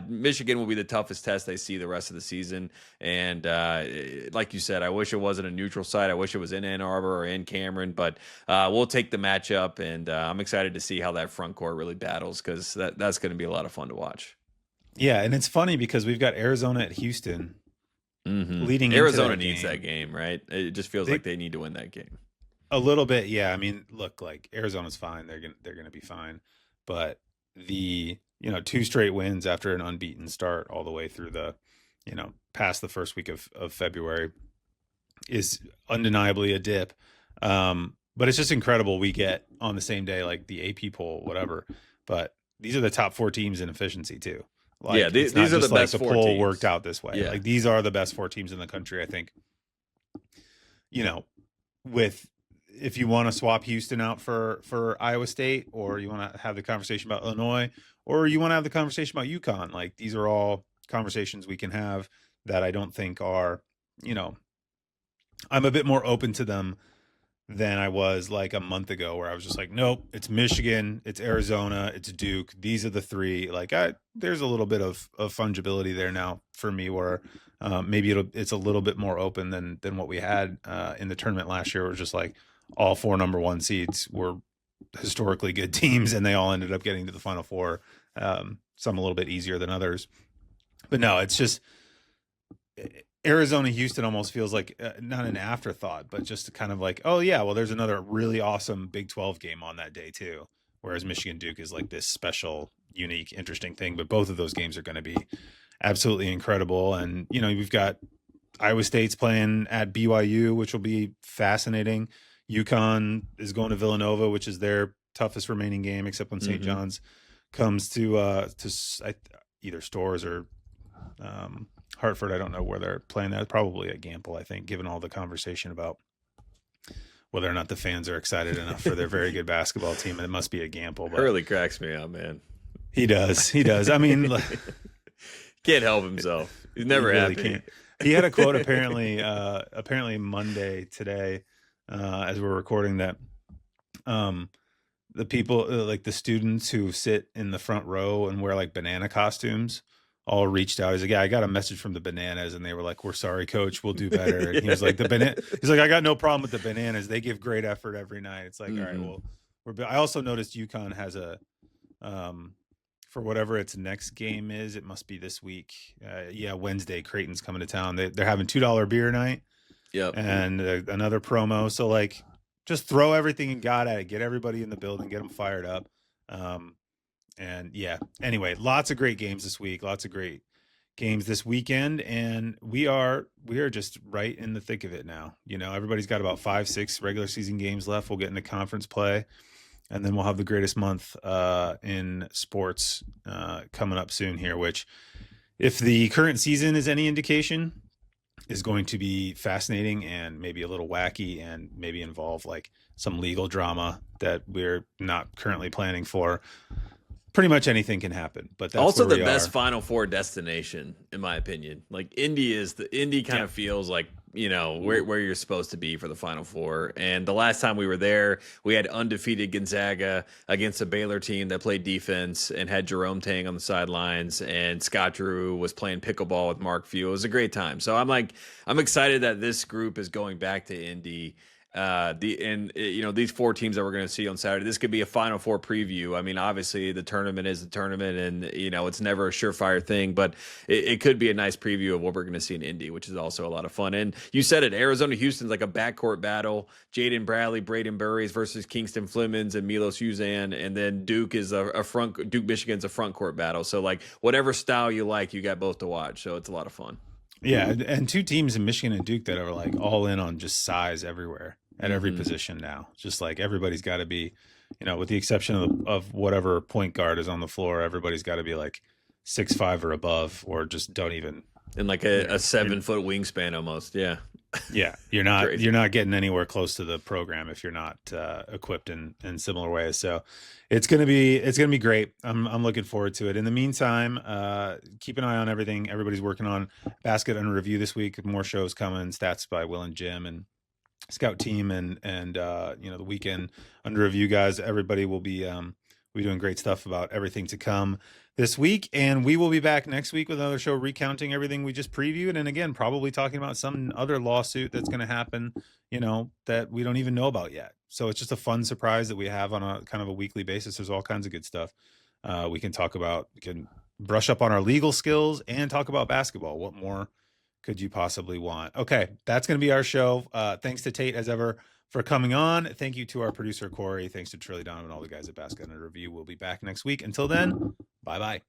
Michigan will be the toughest test they see the rest of the season. And like you said, I wish it wasn't a neutral site. I wish it was in Ann Arbor or in Cameron, but we'll take the matchup, and I'm excited to see how that front court really battles, because that's going to be a lot of fun to watch. Yeah, and it's funny because we've got Arizona at Houston leading Arizona into needs that game, right? It just feels like they need to win that game. A little bit, yeah. I mean, look, like Arizona's fine. They're gonna be fine. But the 2 straight wins after an unbeaten start all the way through the past the first week of February is undeniably a dip. But it's just incredible we get on the same day, like the AP poll, whatever. But these are the top 4 teams in efficiency too. Like, yeah, these are the best 4 poll teams. Worked out this way. Yeah. Like these are the best 4 teams in the country, I think. If you want to swap Houston out for Iowa State, or you want to have the conversation about Illinois, or you want to have the conversation about UConn, like these are all conversations we can have that I don't think are, I'm a bit more open to them than I was like a month ago, where I was just like, nope, it's Michigan, it's Arizona, it's Duke. These are the 3. Like there's a little bit of fungibility there now for me, where maybe it's a little bit more open than what we had in the tournament last year. It was just like all 4 number 1 seeds were historically good teams, and they all ended up getting to the Final Four. Some a little bit easier than others, but no, it's just Arizona Houston almost feels like not an afterthought, but just kind of like, oh yeah, well there's another really awesome Big 12 game on that day too. Whereas Michigan Duke is like this special, unique, interesting thing. But both of those games are going to be absolutely incredible. And we've got Iowa State's playing at BYU, which will be fascinating. UConn is going to Villanova, which is their toughest remaining game, except when St. John's comes to either Stores or Hartford. I don't know where they're playing that. Probably at Gamble, I think, given all the conversation about whether or not the fans are excited enough for their very good basketball team. And it must be a gamble. But Hurley cracks me up, man. He does. I mean, can't help himself. He's never happy. Can't. He had a quote apparently Monday today, as we're recording, that the people, like the students who sit in the front row and wear like banana costumes, all reached out. He's like, yeah, I got a message from the Bananas, and they were like, we're sorry, coach, we'll do better. And he was like, he's like, I got no problem with the Bananas. They give great effort every night. It's like, all right, well, I also noticed UConn has a, for whatever its next game is, it must be this week. Wednesday, Creighton's coming to town. They're having $2 beer night. Yep. And another promo. So like, just throw everything you got at it, get everybody in the building, get them fired up. And yeah, anyway, lots of great games this week, lots of great games this weekend. And we are just right in the thick of it now. You know, everybody's got about 5-6 regular season games left. We'll get into conference play, and then we'll have the greatest month in sports coming up soon here, which, if the current season is any indication, is going to be fascinating and maybe a little wacky, and maybe involve like some legal drama that we're not currently planning for. Pretty much anything can happen, but that's also where the we best are. Final Four destination, in my opinion. Like Indy kind of feels like, you know, where you're supposed to be for the Final Four. And the last time we were there, we had undefeated Gonzaga against a Baylor team that played defense and had Jerome Tang on the sidelines, and Scott Drew was playing pickleball with Mark Few. It was a great time. So I'm excited that this group is going back to Indy. These 4 teams that we're going to see on Saturday, this could be a Final Four preview. I mean, obviously the tournament is the tournament, and you know, it's never a surefire thing, but it could be a nice preview of what we're going to see in Indy, which is also a lot of fun. And you said it, Arizona Houston's like a backcourt battle. Jaden Bradley, Braden Burries versus Kingston Flemons and Milos Uzan, and then Duke Michigan's a front court battle. So like whatever style you like, you got both to watch. So it's a lot of fun. Yeah, and 2 teams in Michigan and Duke that are like all in on just size everywhere at every position now. Just like everybody's got to be, you know, with the exception of whatever point guard is on the floor, everybody's got to be like 6'5" or above, or just don't even. And like a 7-foot wingspan almost. Yeah. Yeah, you're not getting anywhere close to the program if you're not equipped in similar ways. So it's gonna be great. I'm looking forward to it. In the meantime, keep an eye on everything everybody's working on. Basket Under Review this week. More shows coming. Stats by Will and Jim, and Scout Team, and the Weekend Under Review guys. Everybody will be doing great stuff about everything to come this week, and we will be back next week with another show recounting everything we just previewed, and again probably talking about some other lawsuit that's going to happen, you know, that we don't even know about yet. So it's just a fun surprise that we have on a kind of a weekly basis. There's all kinds of good stuff we can talk about. We can brush up on our legal skills and talk about basketball. What more could you possibly want? Okay, that's going to be our show. Thanks to Tate as ever for coming on. Thank you to our producer Corey. Thanks to Trilly Donovan and all the guys at Basket Under Review. We'll be back next week. Until then, bye-bye.